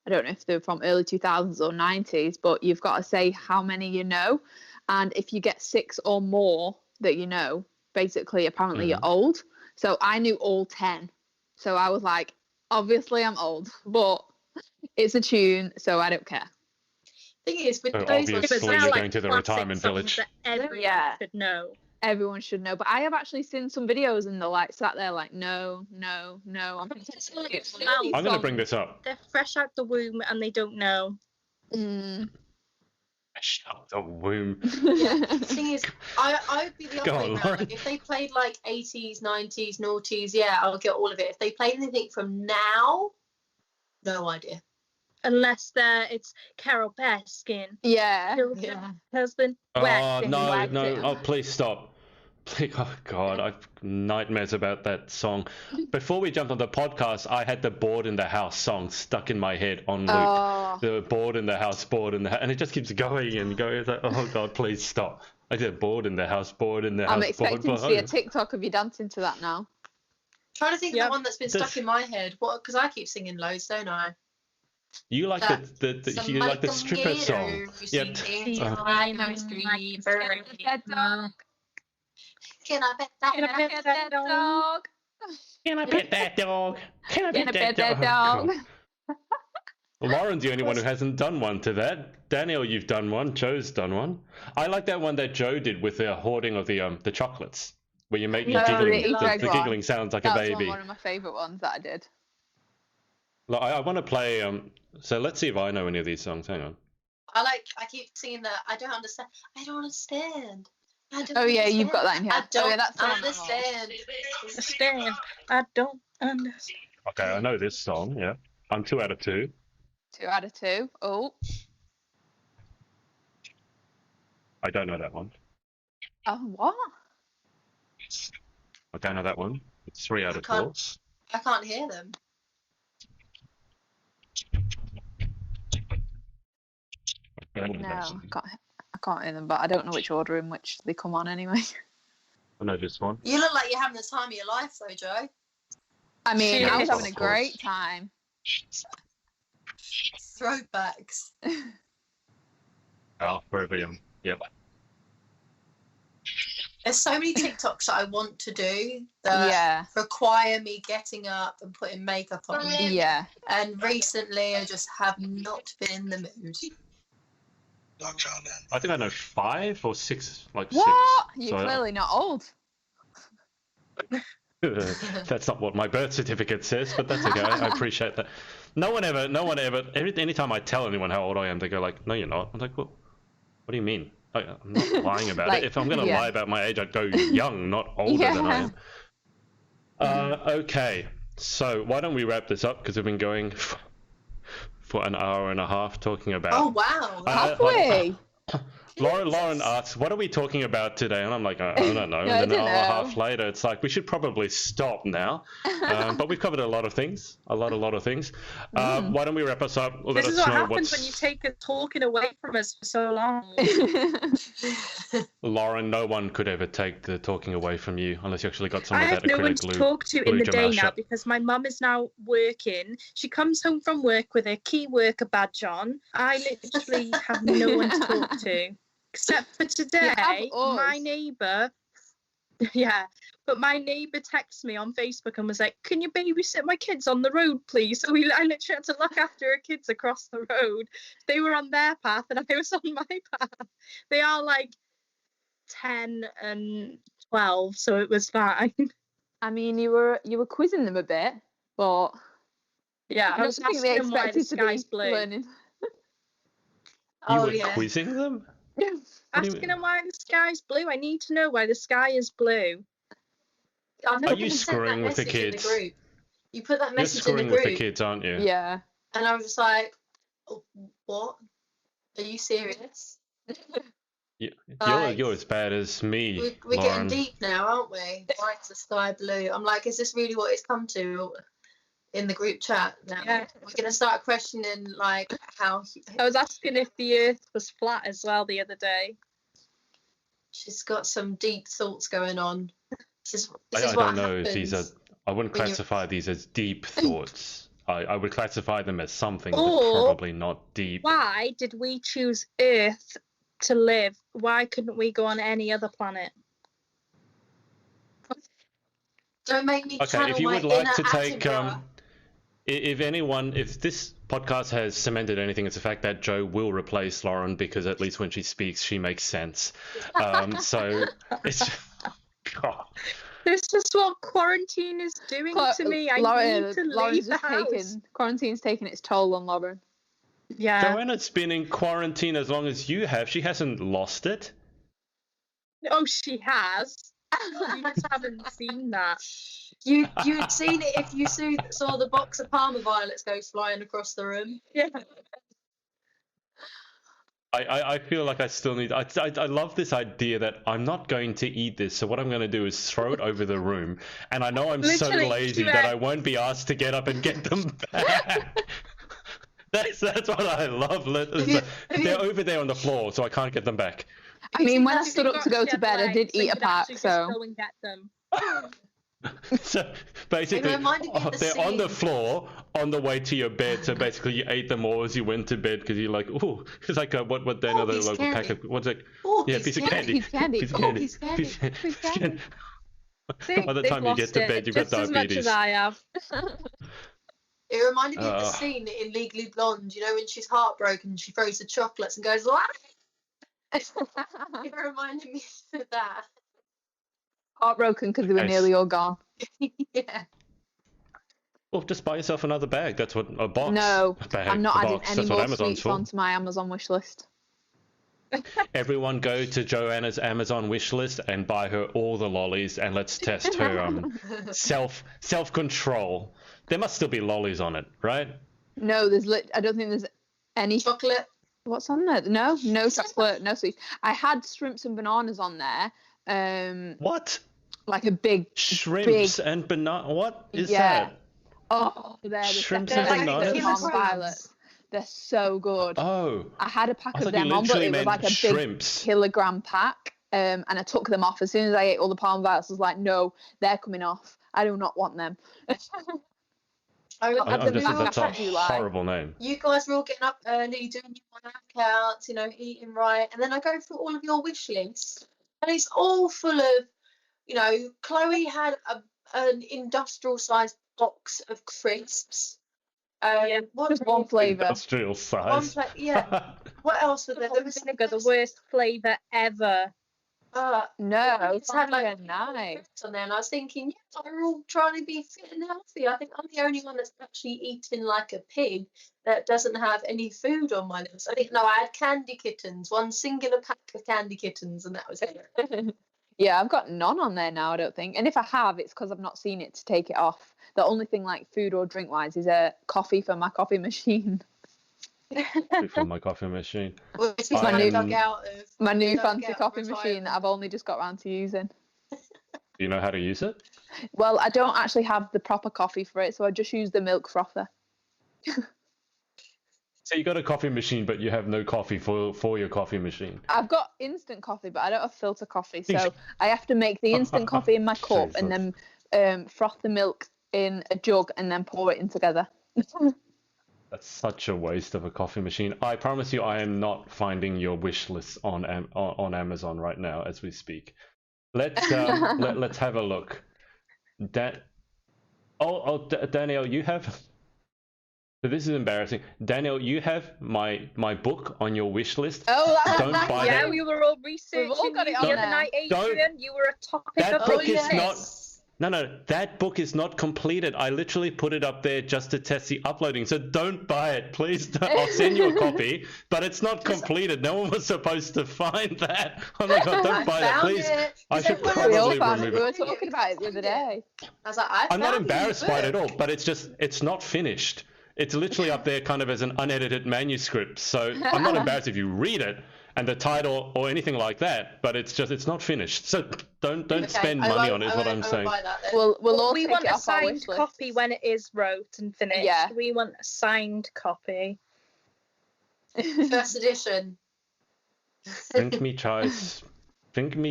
I don't know if they're from early 2000s or 90s. But you've got to say how many you know, and if you get 6 or more that you know, basically apparently you're old. So I knew all 10. So I was like, obviously I'm old, but it's a tune, so I don't care. Thing is, with So those obviously ones, But you're now, going like, to the classic retirement songs village. that everyone Yeah. should know. Everyone should know, but I have actually seen some videos and they're like sat there like no. I'm thinking, It's like it's now. really I'm going to songs. bring this up. They're fresh out the womb and they don't know. Shut the womb. the thing is, I would be the Go other on, way around. Lauren. Like, if they played like 80s, 90s, noughties, yeah, I'll get all of it. If they played anything from now, no idea. Unless it's Carol Baskin. Yeah. Yeah. Husband. Oh, whacked him, no, whacked no. him. Oh, please stop. Please, oh, God, I've nightmares about that song. Before we jumped on the podcast, I had the Bored in the House song stuck in my head on loop. Oh, The Bored in the House, and it just keeps going and going. It's like, oh, God, please stop. I get bored in the house, bored in the house. I'm bored, expecting to see a bored. TikTok of you dancing to that now. Trying to think of Yep. the one that's been stuck in my head. What? Because I keep singing loads, don't I? You like the Somebody you like the come stripper get song. her, Yep. she Oh. danced by my street, bird. Can I bet that? Can I bet that dog? Can I pet that dog? Can I Can I pet pet that that dog? dog? Oh, God. Lauren's the only one who hasn't done one to that. Danielle, you've done one. Joe's done one. I like that one that Joe did with the hoarding of the chocolates, where you make No, giggling. the Easter egg The one. giggling sounds like a That's baby. one of my favourite ones that I did. Look, I want to play. So let's see if I know any of these songs. Hang on. I keep singing that. I don't understand. I don't understand. I don't Oh yeah, you've got understand. that in here. I don't Oh yeah, that's the one. understand. Understand. I don't understand. Okay, I know this song. Yeah, I'm 2 out of 2. 2 out of 2. Oh, I don't know that one. oh what? I don't know that one. It's 3 out of I 4. can't- I can't hear them. I don't know No, that one. I can't hear them, but I don't know which order in which they come on anyway. I know this one. You look like you're having the time of your life, though, Joe. I mean, I was Cheers. having a great time. Throwbacks. Oh, brilliant. Yep. There's so many TikToks that I want to do that require me getting up and putting makeup on. Yeah. And recently, I just have not been in the mood. I think I know 5 or 6, like What? 6. You're clearly not old. That's not what my birth certificate says, but that's okay. I appreciate that. No one ever. Anytime I tell anyone how old I am, they go like, "No, you're not." I'm like, "Well, what do you mean? I'm not lying about it. If I'm going to lie about my age, I'd go young, not older than I am." Okay, so why don't we wrap this up, because we've been going for an hour and a half talking about. Oh wow! Have we? Lauren asks, "What are we talking about today?" And I'm like, "I don't know." And then an hour and a half later, it's like we should probably stop now. But we've covered a lot of things. A lot of things. Why don't we wrap us up? This is what happens when you take us talking away from us for so long. Lauren, no one could ever take the talking away from you unless you actually got someone I with have that no one acrylic to glue. talk to in the day now shut. because my mum is now working. She comes home from work with her key worker badge on. I literally have no one to talk to. Except for today, my neighbour, but my neighbour texted me on Facebook and was like, "Can you babysit my kids on the road, please?" So I literally had to look after her kids across the road. They were on their path and I was on my path. They are like 10 and 12, so it was fine. I mean, you were quizzing them a bit, but yeah, I was asking them why the sky's blue. Learning. You were quizzing them? Asking them why the sky's blue. I need to know why the sky is blue. Are you screwing with the kids? You put that message You're in the screwing group. with the kids, aren't you? Yeah. And I was just like, oh, what? Are you serious? You're as bad as me, We're Lauren. getting deep now, aren't we? Why is the sky blue? I'm like, is this really what it's come to in the group chat now? Yeah. We're going to start questioning, like, how... I was asking if the earth was flat as well the other day. She's got some deep thoughts going on. I don't know if these are... I wouldn't classify these as deep thoughts. I would classify them as something, but probably not deep. Why did we choose Earth to live? Why couldn't we go on any other planet? Don't make me Okay, if you would like to take... If this podcast has cemented anything, it's the fact that Jo will replace Lauren, because at least when she speaks, she makes sense. So it's... God. This is what quarantine is doing to me. I need to leave the house. Quarantine's taking its toll on Lauren. Yeah. Joanna's been in quarantine as long as you have. She hasn't lost it. Oh, she has. You just haven't seen that. You'd seen it if you saw the box of Parma violets go flying across the room. Yeah. I feel like I still need... I love this idea that I'm not going to eat this, so what I'm going to do is throw it over the room, and I know I'm Literally, so lazy that I won't be asked to get up and get them back. That's what I love. They're over there on the floor, so I can't get them back. I mean, when I stood up to go to bed, I did eat a pack, so... Go and get them. So basically, they're on the floor on the way to your bed. So basically, you ate them all as you went to bed because you're like, oh, it's like what then another local candy. pack of what's it? Oh, Yeah, piece of candy. Piece of candy. Piece of candy. Piece of Piece of candy. By the time you get to bed, you've got just as much diabetes. as I have. It reminded me of the scene in Legally Blonde, you know, when she's heartbroken, she throws the chocolates and goes, "What?" It reminded me of that. Heartbroken because they were nearly all gone. Yeah. Well, just buy yourself another bag. That's what a box. No, bag, I'm not adding box. any That's more what Amazon's sweets for. onto my Amazon wish list. Everyone go to Joanna's Amazon wish list and buy her all the lollies, and let's test her self control. There must still be lollies on it, right? No, I don't think there's any Chocolate. What's on there? No chocolate, no sweets. I had shrimps and bananas on there. What? Like a big Shrimps and banana. What is that? Oh, they're Shrimps and bananas? the Palm Violet. They're so good. Oh. I had a pack I of thought you them on, but literally it was meant like a shrimps. big kilogram pack. And I took them off as soon as I ate all the Palm Violets. I was like, no, they're coming off. I do not want them. I Not remember the That's a Food of July. horrible name. you guys were all getting up early, doing your workouts, you know, eating right, and then I go through all of your wish lists, and it's all full of, you know, Chloe had an industrial sized box of crisps. What Just one flavour. Industrial size. yeah. What else was there? There was vinegar, the worst flavour ever. No, it's had like nice. crisps on there, and I was thinking, yeah, we're all trying to be fit and healthy. I think I'm the only one that's actually eating like a pig that doesn't have any food on my list. I think no, I had candy kittens, one singular pack of candy kittens, and that was it. Yeah, I've got none on there now, I don't think. And if I have, it's because I've not seen it to take it off. The only thing like food or drink wise is a coffee for my coffee machine. From my coffee machine. Which is My what I new- dug out of. My new dug fancy out of coffee machine retirement. that I've only just got around to using. Do you know how to use it? Well, I don't actually have the proper coffee for it, so I just use the milk frother. So you got a coffee machine, but you have no coffee for your coffee machine. I've got instant coffee, but I don't have filter coffee, so I have to make the instant coffee in my cup and then froth the milk in a jug and then pour it in together. That's such a waste of a coffee machine. I promise you, I am not finding your wish list on Amazon right now as we speak. Let's let's have a look. Danielle, you have. So this is embarrassing. Danielle, you have my book on your wish list. Oh, that's Don't nice. buy Yeah, that. we were all researching all got it you on the other there. night, Adrian. You were a topic That of book is research. not. No, that book is not completed. I literally put it up there just to test the uploading. So don't buy it, please. I'll send you a copy, but it's not completed. No one was supposed to find that. Oh my god, don't buy that, found please. it. I should Everyone We all probably found it. remove We it. were talking about it the other day. I was like, I'm not found the embarrassed by it at book. all, but it's not finished. It's literally up there kind of as an unedited manuscript. So I'm not embarrassed if you read it and the title or anything like that, but it's not finished. So don't Okay, spend I money won't- on it is I what won't- I'm I saying. won't buy that then. We'll all We take want it a off our signed wish list. copy when it is wrote and finished. Yeah. We want a signed copy. First edition. Drink me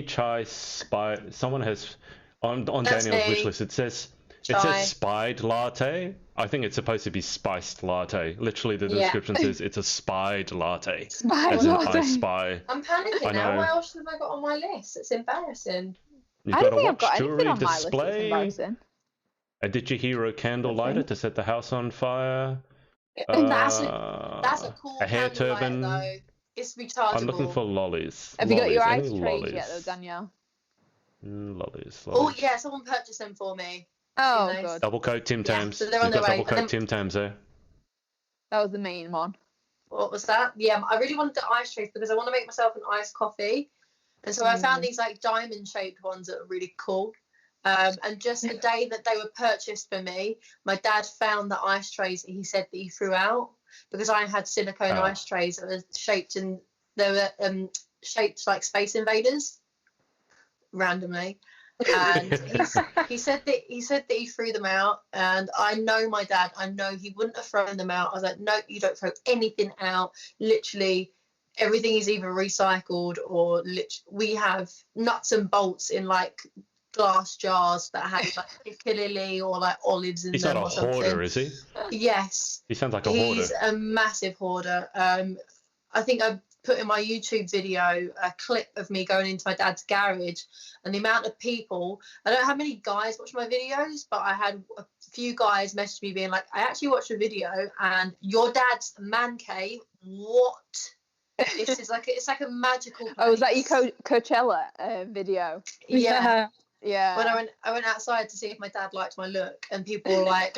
chai spy. Someone has on That's Daniel's me. wish list. It says Chai. spied latte. I think it's supposed to be spiced latte. Literally, the Yeah. description says it's a spied latte. Spied As in I latte. spy. I'm panicking I now. know. What else have I got on my list? It's embarrassing. You've I got don't a think I've watch got anything jewelry on my list that's display. embarrassing. A Digihero candle lighter to set the house on fire. That's a cool a hair candle lighter, turban. though. It's rechargeable. I'm looking for lollies. Have you got your Lollies. ice Any trays lollies? yet, though, Danielle? Lollies. Oh lollies. yeah, someone purchased them for me. Oh, Nice. good. Double coat Tim Yeah, Tams. so they're on You've their got way. double And coat Tim Tams there. That was the main one. What was that? Yeah, I really wanted the ice trays because I want to make myself an iced coffee, and so I found these like diamond shaped ones that are really cool. And just the day that they were purchased for me, my dad found the ice trays that he said that he threw out because I had silicone Oh. ice trays that were shaped in they were shaped like Space Invaders randomly. And he said that he threw them out, and I know my dad. I know he wouldn't have thrown them out. I was like, no, you don't throw anything out. Literally, everything is either recycled or we have nuts and bolts in like glass jars that have like piccalilli or like olives in He's them not a or something. hoarder, is he? Yes, He sounds like a hoarder. he's a massive hoarder. I think I put in my YouTube video a clip of me going into my dad's garage, and the amount of people. I don't have many guys watch my videos, but I had a few guys message me being like, "I actually watched a video, and your dad's man cave. What? This is like it's like a magical place." Oh, was that your Coachella video? Yeah. Yeah. When I went outside to see if my dad liked my look, and people were like,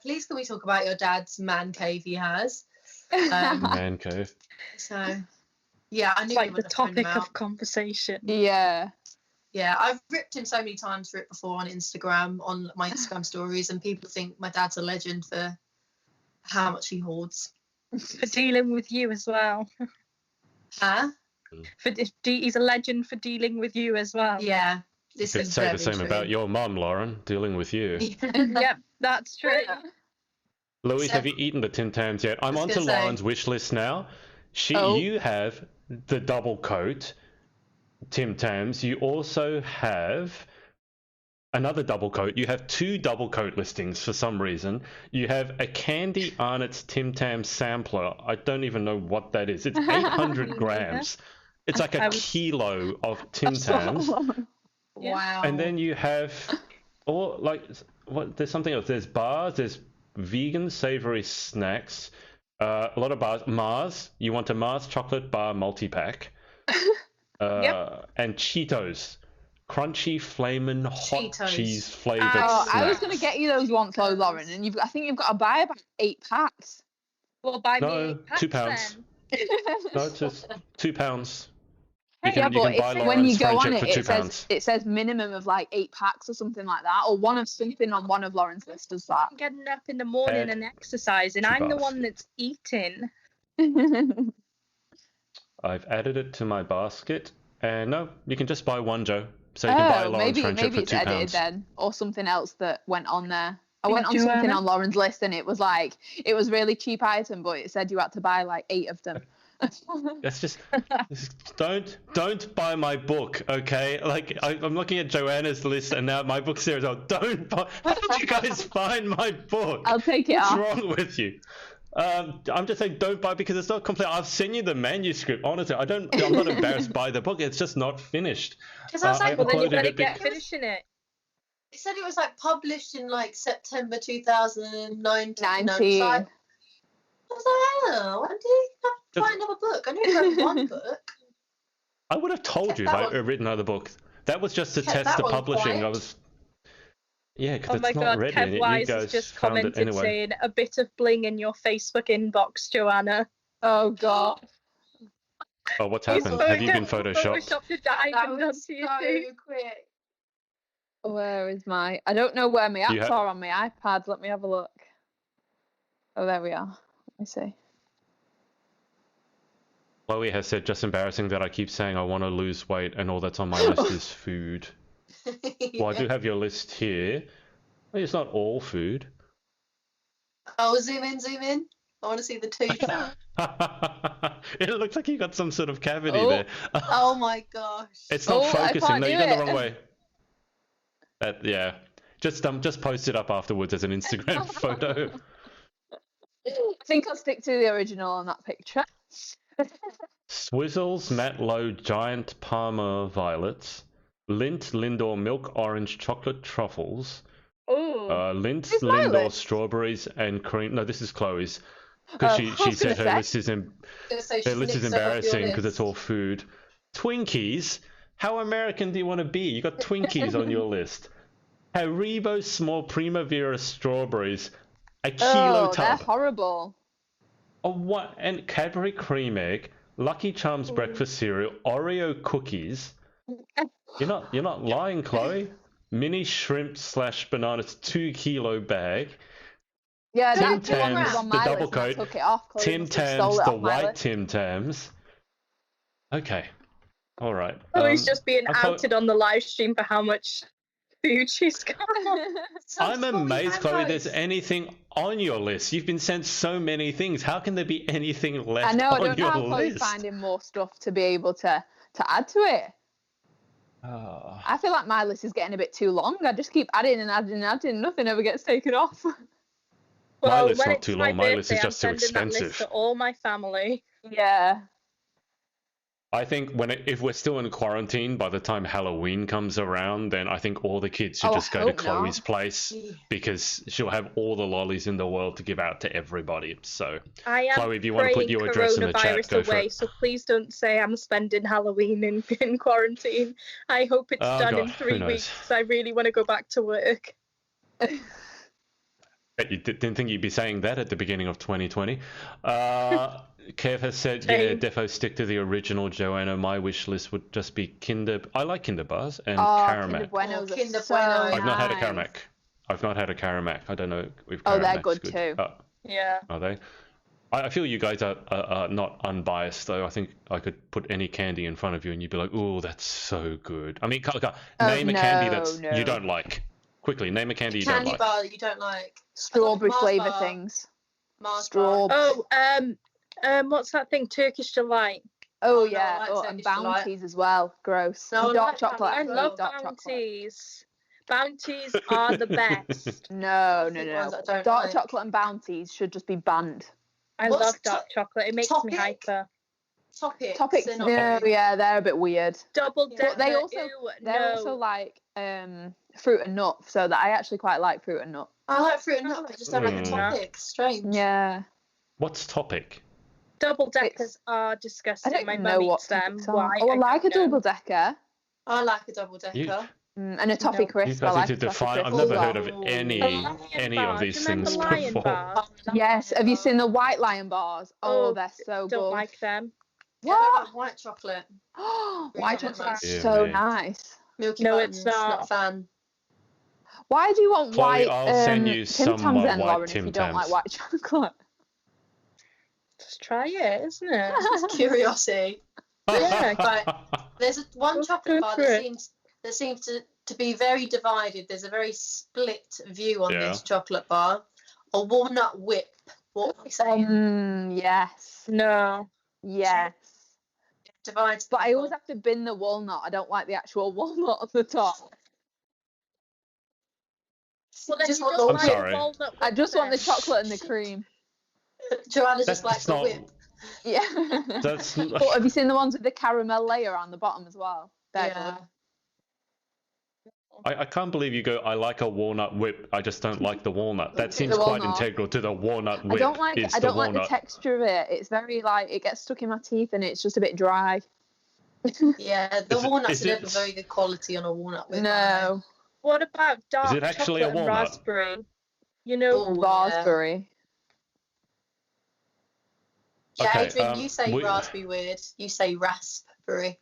"Please, can we talk about your dad's man cave he has?" Man cave. So, yeah, I It's knew he like the wouldn't have thrown them topic out. of conversation. Yeah. Yeah, I've ripped him so many times for it before on Instagram, on my Instagram stories, and people think my dad's a legend for how much he hoards. For dealing with you as well. Huh? He's a legend for dealing with you as well. Yeah, this You could is say very the same true. about your mum, Lauren, dealing with you. Yep, that's true. Louise, So- have you eaten the Tim Tams yet? I'm I was onto gonna say- Lauren's wish list now. Oh. You have the double coat Tim Tams. You also have another double coat. You have 2 double coat listings for some reason. You have a Candy Arnott's Tim Tam sampler. I don't even know what that is. It's 800 grams. It's like a kilo of Tim Tams. Yeah. Wow. And then you have all like what? There's something else. There's bars. There's vegan savory snacks. A lot of bars. Mars. You want a Mars chocolate bar multi-pack. And Cheetos. Crunchy, flamin' hot Cheetos. cheese flavored Oh, snacks. I was going to get you those once, though, Lauren, and I think you've got to buy about 8 packs. Well, buy me No, 8 packs £2. then. No, it's just £2. You Yeah, can but buy when Lauren's you go on friendship it, for it £2. says minimum of like 8 packs or something like that, or something on one of Lauren's lists does that. I'm getting up in the morning and exercising. I'm the one that's eating. I've added it to my basket, and no, you can just buy one, Joe. So you can buy Lauren's friendship maybe for it's £2. edited then, or something else that went on there. I Yeah, went on something Joanna? on Lauren's list, and it was like it was really cheap item, but it said you had to buy like 8 of them. That's just don't buy my book, okay? Like I'm looking at Joanna's list, and now my book's there as well. Don't buy. How did you guys find my book? I'll take it What's off. wrong with you? I'm just saying don't buy because it's not complete. I've sent you the manuscript. Honestly, I'm not embarrassed by the book. It's just not finished. Because I was like, Well, then you uploaded better it get because- finishing it. it said it was like published in like September 2019. 19. I was like, oh, when did you have to buy another book? I knew you wrote one book. I would have told Kept you if that I one- had written another book. That was just to Kept test that the one publishing. quiet. Because Oh my it's not god, ready. Kev and you Wise guys has just found it commented anyway. saying a bit of bling in your Facebook inbox, Joanna. Oh god. Oh, what's He's happened? Have you been photoshopped? Photoshopped a diamond That was onto your so feet. quick. Where is my? I don't know where my You apps ha- are on my iPad. Let me have a look. Oh, there we are. Let me see. Chloe has said, just embarrassing that I keep saying I want to lose weight and all that's on my list is food. Well, I do have your list here. Well, it's not all food. Oh, zoom in. I want to see the tooth. It looks like you got some sort of cavity Oh. there. Oh my gosh. It's not Oh, I focusing. can't No, do you're going the it. wrong way. Yeah. Just post it up afterwards as an Instagram photo. I think I'll stick to the original on that picture. Swizzles Matt Lowe Giant Parma Violets. Lindt Lindor Milk Orange Chocolate Truffles. Oh, Lindt Is my Lindor list? Strawberries and Cream. No, this is Chloe's. Because Oh, I she was said gonna her say. list is So her she's list is nicked some off your embarrassing because list. it's all food. Twinkies? How American do you want to be? You got Twinkies on your list. Haribo Small Primavera Strawberries. A kilo Oh, they're tub. horrible. And Cadbury Cream Egg. Lucky Charms breakfast cereal. Oreo cookies. You're not lying, Chloe. Mini shrimp / bananas 2 kilo bag. Yeah, Tim that's the one that was Tams, on the my double list, and I coat. took it off. Chloe Tim must have Tams, stole it the off my white list. Tim Tams. Okay. All right. Chloe's just being I thought- outed on the live stream for how much food she's got. I'm amazed, Chloe, Nando's. there's anything on your list. You've been sent so many things. How can there be anything left I know. I on don't know your how Chloe's list? finding more stuff to be able to add to it. Ah. I feel like my list is getting a bit too long. I just keep adding and adding and adding. Nothing ever gets taken off. My list's when not it's too my long. My list is birthday, just too I'm sending that expensive. list to all my family. Yeah. I think if we're still in quarantine by the time Halloween comes around, then I think all the kids should Oh, just I go to hope Chloe's not. place because she'll have all the lollies in the world to give out to everybody. So I am Chloe, if you want to put praying your address in the chat, coronavirus go for away, it. so please don't say I'm spending Halloween in quarantine. I hope it's Oh, done in God, who 3 knows? weeks because I really want to go back to work. Bet you didn't think you'd be saying that at the beginning of 2020. Kev has said, yeah, Same. defo stick to the original, Joanna. My wish list would just be Kinder. I like Kinder Bars and Oh, Karamak. Kinder Buenos are Kinder so Buenos. I've not had a nice. Karamak. I've not had a Karamak. I don't know if Oh, they're Karamak's good too. Yeah. Are they? I feel you guys are not unbiased, though. I think I could put any candy in front of you and you'd be like, "Ooh, that's so good." I mean, name a candy that's no. you don't like. Quickly, name a candy you Candy don't like. bar that you don't like. Strawberry Mars flavour bar. things. Mars Straw. bar. Oh, what's that thing? Turkish delight. Oh, no, yeah. I like Oh, and Turkish delight. bounties as well. Gross. No, I dark like chocolate. I Bounties. love dark chocolate. bounties. Bounties are the best. No. The ones I don't Dark like. chocolate and Bounties should just be banned. I What's love dark chocolate. It makes me Topic? hyper. Topics. No, yeah, they're a bit weird. Double Yeah. decker. But they also ew, they're no. also like fruit and nut, so that I actually quite like fruit and nut. I like fruit and nut, but I just don't like the Mm. topic. Strange. Yeah. What's topic? Double deckers are I disgusting. don't My know mum what eats them. topics are. Why? Oh, I like a don't know. double decker I like a double decker. You- and a toffee No. You crisp. I guys like need to a toffee define. I've crisp never as heard well. of any Lion of bars. these Do you remember things Lion before. bars? Yes, have you seen the white lion bars? Oh, Oh, they're so Don't good. like them. Yeah, I What? like white chocolate. White chocolate. chocolate's Yeah, so mate. nice. Milky No, Buns, it's not a not. fan. Why do you want Chloe, white I'll send you Tim some Tams then, white Lauren, if Tim you don't like Tams. white chocolate? Just try it, isn't it? It's curiosity. Yeah, Right. There's one Let's chocolate go bar for that it. seems to be very divided. There's a very split view on Yeah. this chocolate bar. A walnut whip. What are we saying? Yes. No. Yes. Divides. But I people. always have to bin the walnut. I don't like the actual walnut on the top. Well, then Just you want don't the I'm like sorry. walnut I with just want the them. chocolate and the cream. Joanna That's just likes the not. whip. Yeah. That's. But have you seen the ones with the caramel layer on the bottom as well? They're Yeah. I can't believe you go. I like a walnut whip. I just don't like the walnut. That The seems quite walnut. integral to the walnut good. whip. I don't like. is I the don't like the walnut. texture of it. It's very like it gets stuck in my teeth and it's just a bit dry. Yeah, the Is it- walnuts is are never it- very good quality on a walnut whip. No. What about dark it actually a chocolate and walnut? raspberry? You know, Oh, yeah. Raspberry. Yeah, Okay, Adrian, you say we- raspberry weird. You say raspberry.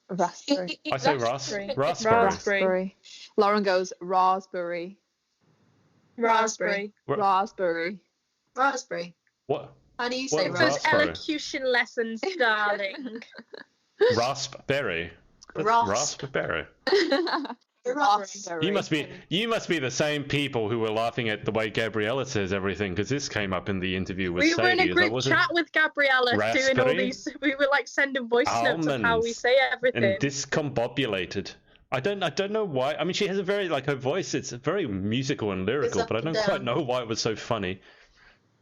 Raspberry. I say Raspberry. raspberry. Raspberry. Lauren goes raspberry. raspberry. Raspberry. Raspberry. What? How do you say What- Those raspberry? elocution lessons, darling. Raspberry. Ras- Raspberry. Raspberry. You must be the same people who were laughing at the way Gabriella says everything, because this came up in the interview with We were in Sadie. a is that group was it? chat with Gabriella doing all Raspberry? these. We were like sending voice notes of how we Almonds. say everything. And discombobulated. I don't know why. I mean, she has a very her voice. It's very musical and lyrical, up but I and don't quite down. know why it was so funny.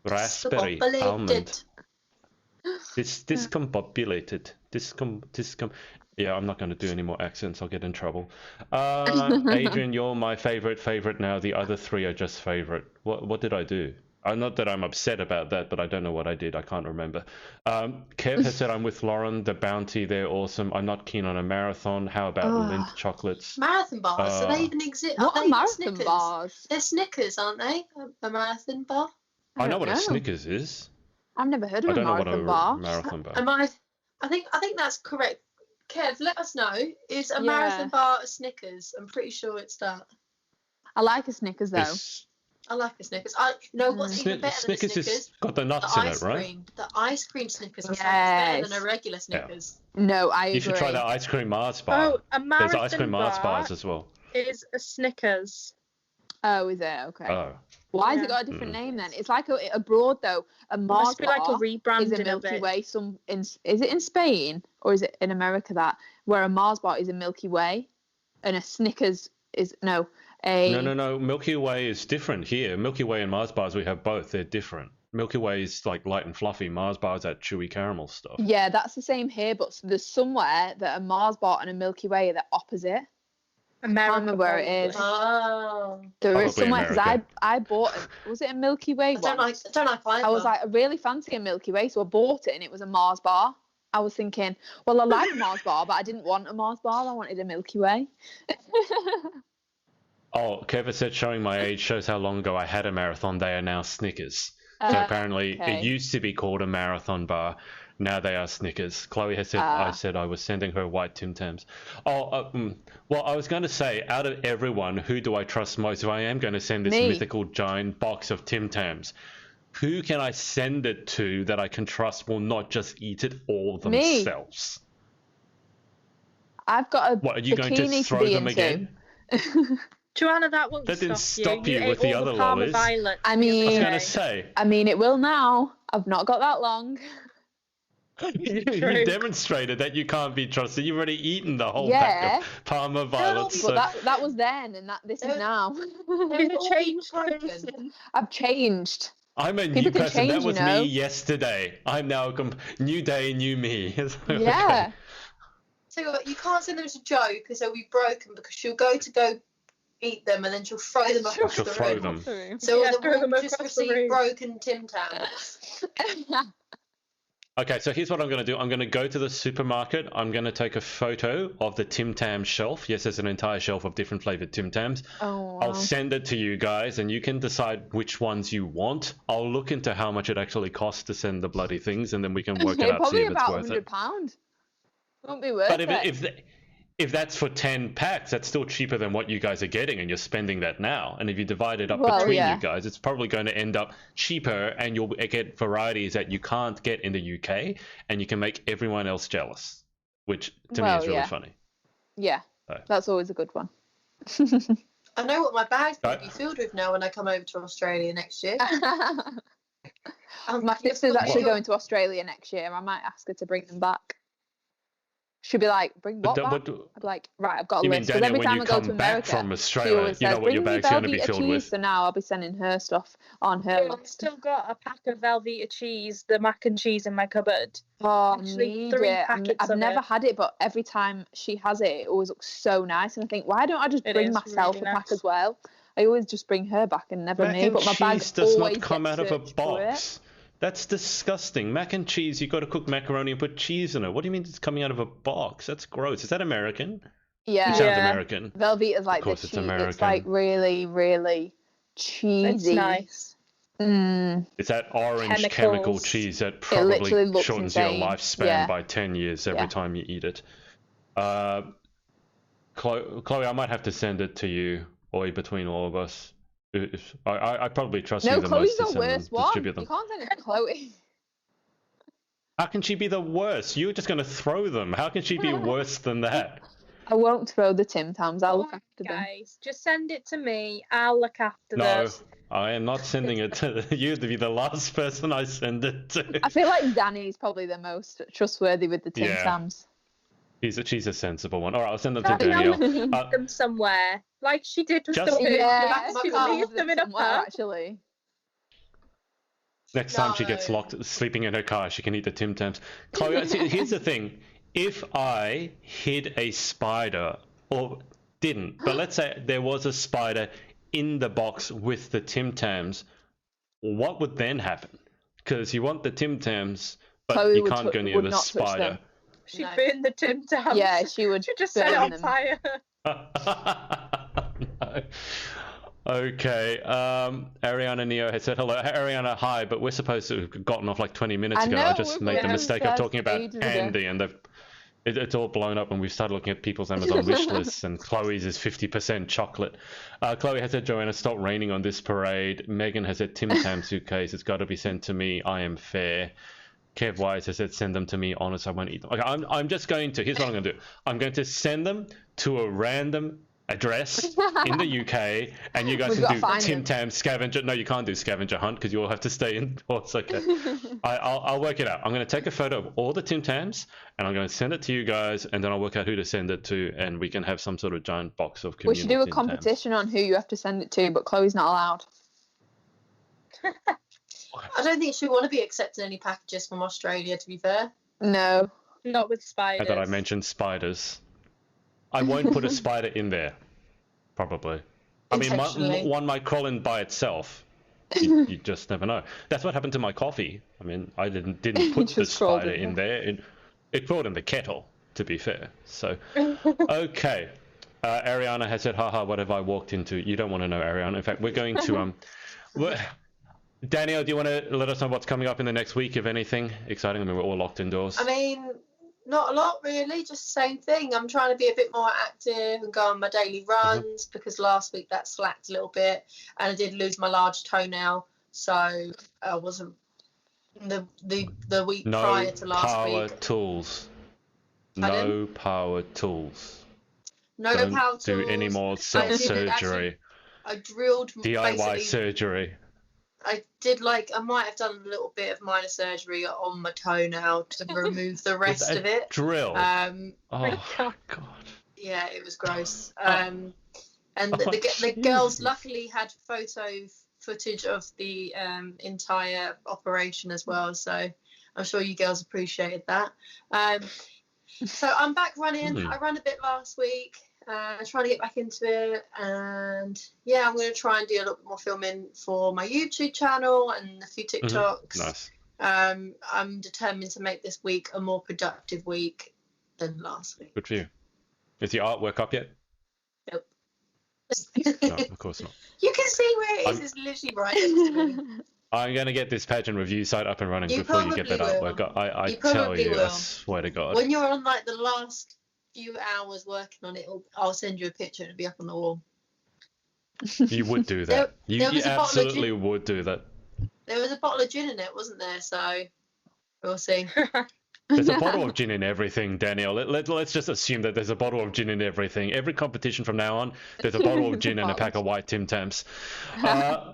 Raspberry almond. Discombobulated. Yeah, I'm not going to do any more accents. I'll get in trouble. Adrian, you're my favorite now. The other three are just favorite. What did I do? Not that I'm upset about that, but I don't know what I did. I can't remember. Kev has said I'm with Lauren. The Bounty, they're awesome. I'm not keen on a marathon. How about Lindt chocolates? Marathon bars. Do they even exist? What Are are they marathon Snickers? bars? They're Snickers, aren't they? A marathon bar. I know don't what a Snickers is. I've never heard I of a don't know what a marathon bar. marathon bar. Am I? I think that's correct. Kev, let us know. Is a Yeah. marathon bar a Snickers? I'm pretty sure it's that. I like a Snickers though. It's- I like a Snickers. I know what's even better than a Snickers Snickers. has got the The nuts in ice it, right? cream. The ice cream Snickers are so much Yes. better than a regular Snickers. No, I agree. You should try the ice cream Mars bar. Oh, a There's marathon ice cream Mars bar bars as well. is a Snickers. Oh, is it? Okay. Oh, Why has Yeah. it got a different name then? It's like abroad though. A Mars Must be like a bar is a rebranding of Milky it. Way. Is it in Spain or is it in America that where a Mars bar is a Milky Way, and a Snickers is no. Milky Way is different here. Milky Way and Mars bars, we have both. They're different. Milky Way is like light and fluffy. Mars bars that chewy caramel stuff. Yeah, that's the same here, but there's somewhere that a Mars bar and a Milky Way are the opposite. America, remember where it probably. Oh. There is Probably somewhere because America. I bought was it a Milky Way I don't like either. I was like, I really fancy a Milky Way, so I bought it and it was a Mars bar. I was thinking, well, I like a Mars bar, but I didn't want a Mars bar. I wanted a Milky Way. Oh, Kevin said showing my age shows how long ago I had a marathon. They are now Snickers. So apparently okay. it used to be called a marathon bar. Now they are Snickers. Chloe has said I said I was sending her white Tim Tams. Well, I was going to say, out of everyone, who do I trust most? If I am going to send this Me. mythical giant box of Tim Tams, who can I send it to that I can trust will not just eat it all Me. themselves? I've got a What, are you going to bikini throw to be them into. again? Joanna, that won't That didn't stop stop you ate with the all other Parma lollies. Violets I the other mean- I was day. going to say. I mean, it will now. I've not got that long. You True. demonstrated that you can't be trusted. You've already eaten the whole pack of Parma violets. But that was then, and this is now. You've changed broken. person. I've changed. I'm a People new can person. That change, was you know. me yesterday. I'm now a new day, new me. Yeah. So you can't send them to Jo because they'll be broken because she'll go eat them and then she'll throw them across She'll the throw room. them. So Yeah, throw them we'll just across the receive room. broken Tim Tams. Okay, so here's what I'm going to do. I'm going to go to the supermarket. I'm going to take a photo of the Tim Tam shelf. Yes, there's an entire shelf of different flavored Tim Tams. Oh, wow. I'll send it to you guys, and you can decide which ones you want. I'll look into how much it actually costs to send the bloody things, and then we can work it out, see Probably if it's about worth it. £100. Won't be worth But it. if that's for 10 packs, that's still cheaper than what you guys are getting, and you're spending that now. And if you divide it up between you guys, it's probably going to end up cheaper, and you'll get varieties that you can't get in the UK, and you can make everyone else jealous, which to me is really funny. Yeah, So. that's always a good one. I know what my bag's going to be filled with now when I come over to Australia next year. My sister's actually going to Australia next year. I might ask her to bring them back. She'll be like, bring what back? I'd be like, right, I've got a You mean, list. Because Daniel, every time when I you go come to back America, from she Australia, always you know says, what your bring me bag's going to be Velveeta filled cheese. with? So now I'll be sending her stuff on her I've list. still got a pack of Velveeta cheese, the mac and cheese in my cupboard. Oh, Actually, need 3 it. packets I've of never it. had it, but every time she has it, it always looks so nice. And I think, why don't I just It bring is myself really a pack nice. as well? I always just bring her back and never Mac me. and But my bag cheese does always not come gets out of a searched for it. box. That's disgusting. Mac and cheese, you got to cook macaroni and put cheese in it. What do you mean it's coming out of a box? That's gross. Is that American? Yeah, It sounds American. Velveeta's like Of course the it's cheese. It's American. like really, really cheesy. It's nice. It's that orange Chemicals. chemical cheese that literally probably looks shortens insane. your lifespan Yeah. by 10 years every Yeah. time you eat it. Chloe, I might have to send it to you, or between all of us. I probably trust you No, the Chloe's most to the send them, worst one. distribute You them. can't send it to Chloe. How can she be the worst? You're just going to throw them. How can she be worse than that? I won't throw the Tim Tams. I'll look after them. Guys, just send it to me. I'll look after No, this. I am not sending it to you to be the last person I send it to. I feel like Danny's probably the most trustworthy with the Tim Yeah. Tams. She's a sensible one. All right, I'll send them to I think I'll Danielle. leave them somewhere, like she did with Just- the food. Yeah, my She car leaves them in a somewhere, pub. actually. Next time she gets No. locked sleeping in her car, she can eat the Tim Tams. Chloe, see, here's the thing. If I hid a spider, or didn't, but let's say there was a spider in the box with the Tim Tams, what would then happen? Because you want the Tim Tams, but Chloe you would can't go near would the not touch spider. them. She No. burned the Tim Tams. Yeah, she would She just set it burn on them. fire. No. Okay. Ariana Neo has said hello. Ariana, hi, but we're supposed to have gotten off like 20 minutes I ago. know, I just we're made the putting mistake of ourselves talking about ages ago. Andy, and it's all blown up, and we've started looking at people's Amazon wish lists, and Chloe's is 50% chocolate. Chloe has said, Joanna, stop raining on this parade. Megan has said, Tim Tam suitcase, it's got to be sent to me. I am fair. Kev Wise has said, send them to me. Honest, I won't eat them. Okay, I'm just going to, here's what I'm going to do. I'm going to send them to a random address in the UK, and you guys We've can gotta do find Tim them. Tam scavenger. No, you can't do scavenger hunt because you'll have to stay indoors. Okay, I'll work it out. I'm going to take a photo of all the Tim Tams, and I'm going to send it to you guys, and then I'll work out who to send it to, and we can have some sort of giant box of We communal should do a Tim Tams. competition on who you have to send it to, but Chloe's not allowed. I don't think she want to be accepting any packages from Australia, to be fair. No. Not with I spiders. thought I mentioned spiders. I won't put a spider in there, probably. I mean, Intentionally. one might crawl in by itself. You just never know. That's what happened to my coffee. I mean, I didn't put the just crawled spider in in there. It crawled in the kettle, to be fair. So, okay. Ariana has said, haha, what have I walked into? You don't want to know, Ariana. In fact, we're going to... Danielle, do you want to let us know what's coming up in the next week, if anything exciting? I mean, we're all locked indoors. I mean, not a lot really, just the same thing. I'm trying to be a bit more active and go on my daily runs because last week that slacked a little bit, and I did lose my large toenail, so I wasn't the week No prior to last power week. tools. Pardon? No power tools. No Don't power do tools. any more I self did surgery. actually- I drilled DIY basically. surgery. I did I might have done a little bit of minor surgery on my toenail to remove the rest of it. Drill. Um, Oh God. God. yeah, it was gross. And Oh, the girls Jesus. luckily had footage of the entire operation as well, so I'm sure you girls appreciated that. So I'm back running. I ran a bit last week, trying to get back into it, and yeah, I'm going to try and do a little bit more filming for my YouTube channel and a few TikToks. Nice. I'm determined to make this week a more productive week than last week. Good for you. Is your artwork up yet? Nope. No, of course not. You can see where it is. It's literally right next to me. I'm going to get this pageant review site up and running You before you get that probably artwork. I You tell probably you, I will. swear to God. When you're on the last few hours working on it, I'll send you a picture. It'll be up on the wall. You would do that. There You was a bottle of absolutely would do that. There was a bottle of gin in it, wasn't there? So we'll see. There's a bottle of gin in everything, Danielle. Let's just assume that there's a bottle of gin in everything. Every competition from now on, there's a bottle of gin and a pack of white Tim Tams.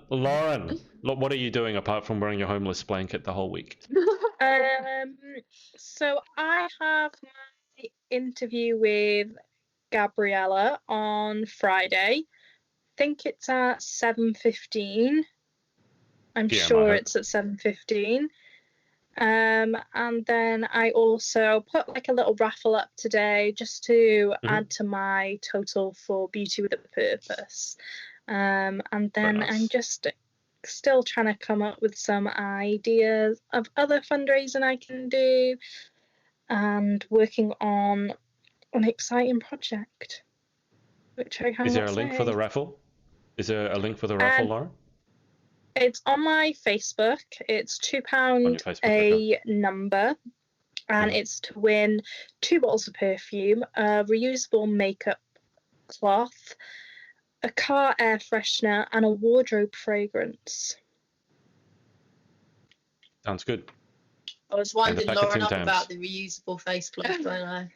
Lauren, what are you doing apart from wearing your homeless blanket the whole week? So I have my interview with Gabriella on Friday. I think it's at 7:15. I'm PM, I sure hope. it's at 7:15. And then I also put a little raffle up today just to add to my total for Beauty with a Purpose. And then nice. I'm just still trying to come up with some ideas of other fundraising I can do and working on an exciting project, which I cannot Is there a link for the say. raffle? Is there a link for the raffle, Lauren? It's on my Facebook. It's £2 Facebook, a number, and it's to win 2 bottles of perfume, a reusable makeup cloth, a car air freshener, and a wardrobe fragrance. Sounds good. I was winding packet Lauren Tim up Tams. about the reusable face cloth, don't I?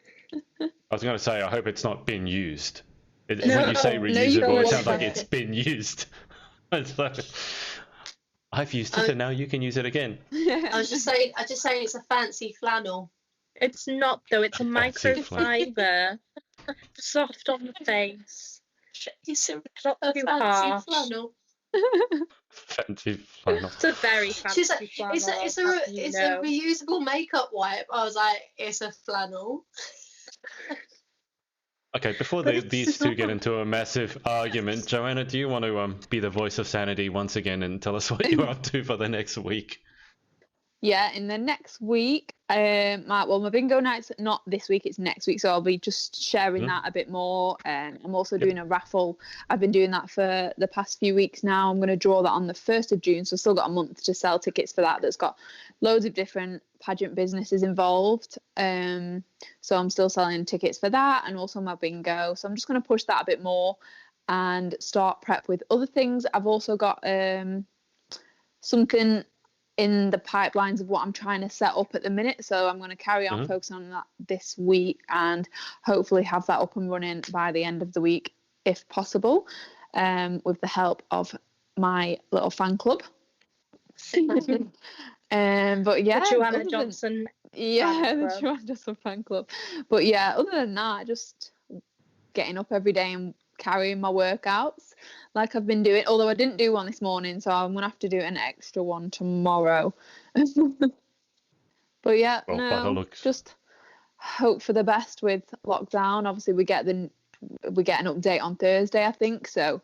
I was going to say, I hope it's not been used. No, When you say no, reusable, you it sounds don't. like it's been used. It's like, I've used it, and now you can use it again. I just saying it's a fancy flannel. It's not, though. It's a Fancy microfiber, soft on the face. It's a Not too fancy harsh. flannel. Fancy flannel. It's a very fancy She's like, flannel. it's a reusable makeup wipe. I was like, it's a flannel. Okay, before But it's these two get not. into a massive argument, Joanna, do you want to be the voice of sanity once again and tell us what you're up to for the next week? Yeah, in the next week, my bingo night's not this week, it's next week, so I'll be just sharing that a bit more. I'm also doing a raffle. I've been doing that for the past few weeks now. I'm going to draw that on the 1st of June, so I've still got a month to sell tickets for that. That's got loads of different pageant businesses involved. So I'm still selling tickets for that and also my bingo. So I'm just going to push that a bit more and start prep with other things. I've also got something in the pipelines of what I'm trying to set up at the minute, so I'm going to carry on focusing on that this week and hopefully have that up and running by the end of the week if possible, with the help of my little fan club. But yeah, The Joanna other than- Johnson. yeah, fan the club. Joanna Johnson fan club. But yeah, other than that, just getting up every day and carrying my workouts like I've been doing, although I didn't do one this morning, so I'm gonna have to do an extra one tomorrow. But yeah, Well, by the no, looks. just hope for the best with lockdown. Obviously we get an update on Thursday, I think, so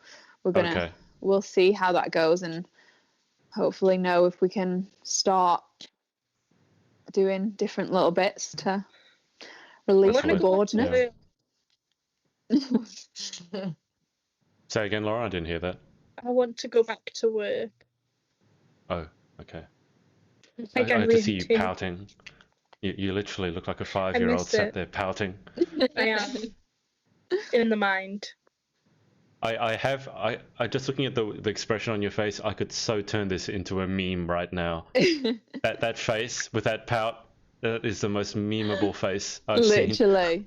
we'll see how that goes and hopefully know if we can start doing different little bits to release the Excellent. boredom. Yeah. Say again, Laura, I didn't hear that. I want to go back to work. Oh, okay. I I had to see you too. pouting. You literally look like a 5-year-old missed sat it. there pouting. I am in the mind. I just looking at the expression on your face, I could so turn this into a meme right now. That face with that pout, That is the most memeable face I've seen. Literally.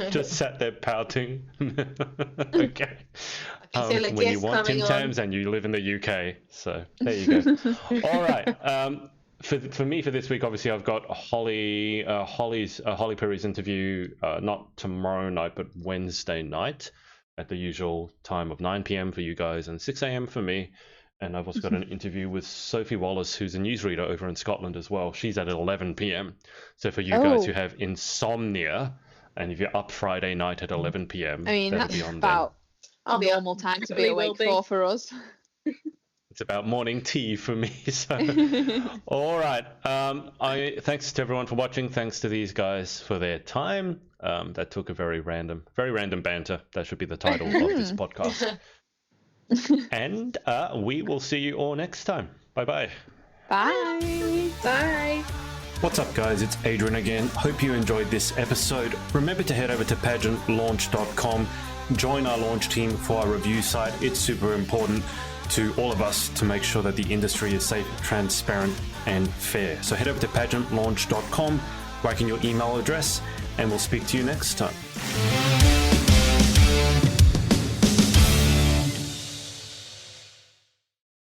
Just sat there pouting. Okay. I can feel a When gift you want Tim coming on. Tams and you live in the UK. So there you go. All right. For me for this week, obviously I've got Holly Perry's interview not tomorrow night but Wednesday night at the usual time of 9 p.m. for you guys and 6 a.m. for me. And I've also got an interview with Sophie Wallace, who's a newsreader over in Scotland as well. She's at 11 p.m. So for you guys who have insomnia, and if you're up Friday night at 11 p.m., I mean, that'll that's be on about I'll a be normal time to be definitely will awake be. for us. It's about morning tea for me. So, all right. Thanks to everyone for watching. Thanks to these guys for their time. That took a very random banter. That should be the title of this podcast. And we will see you all next time. Bye-bye. Bye. Bye. What's up, guys? It's Adrian again. Hope you enjoyed this episode. Remember to head over to pageantlaunch.com. Join our launch team for our review site. It's super important to all of us to make sure that the industry is safe, transparent, and fair. So head over to pageantlaunch.com, write in your email address, and we'll speak to you next time.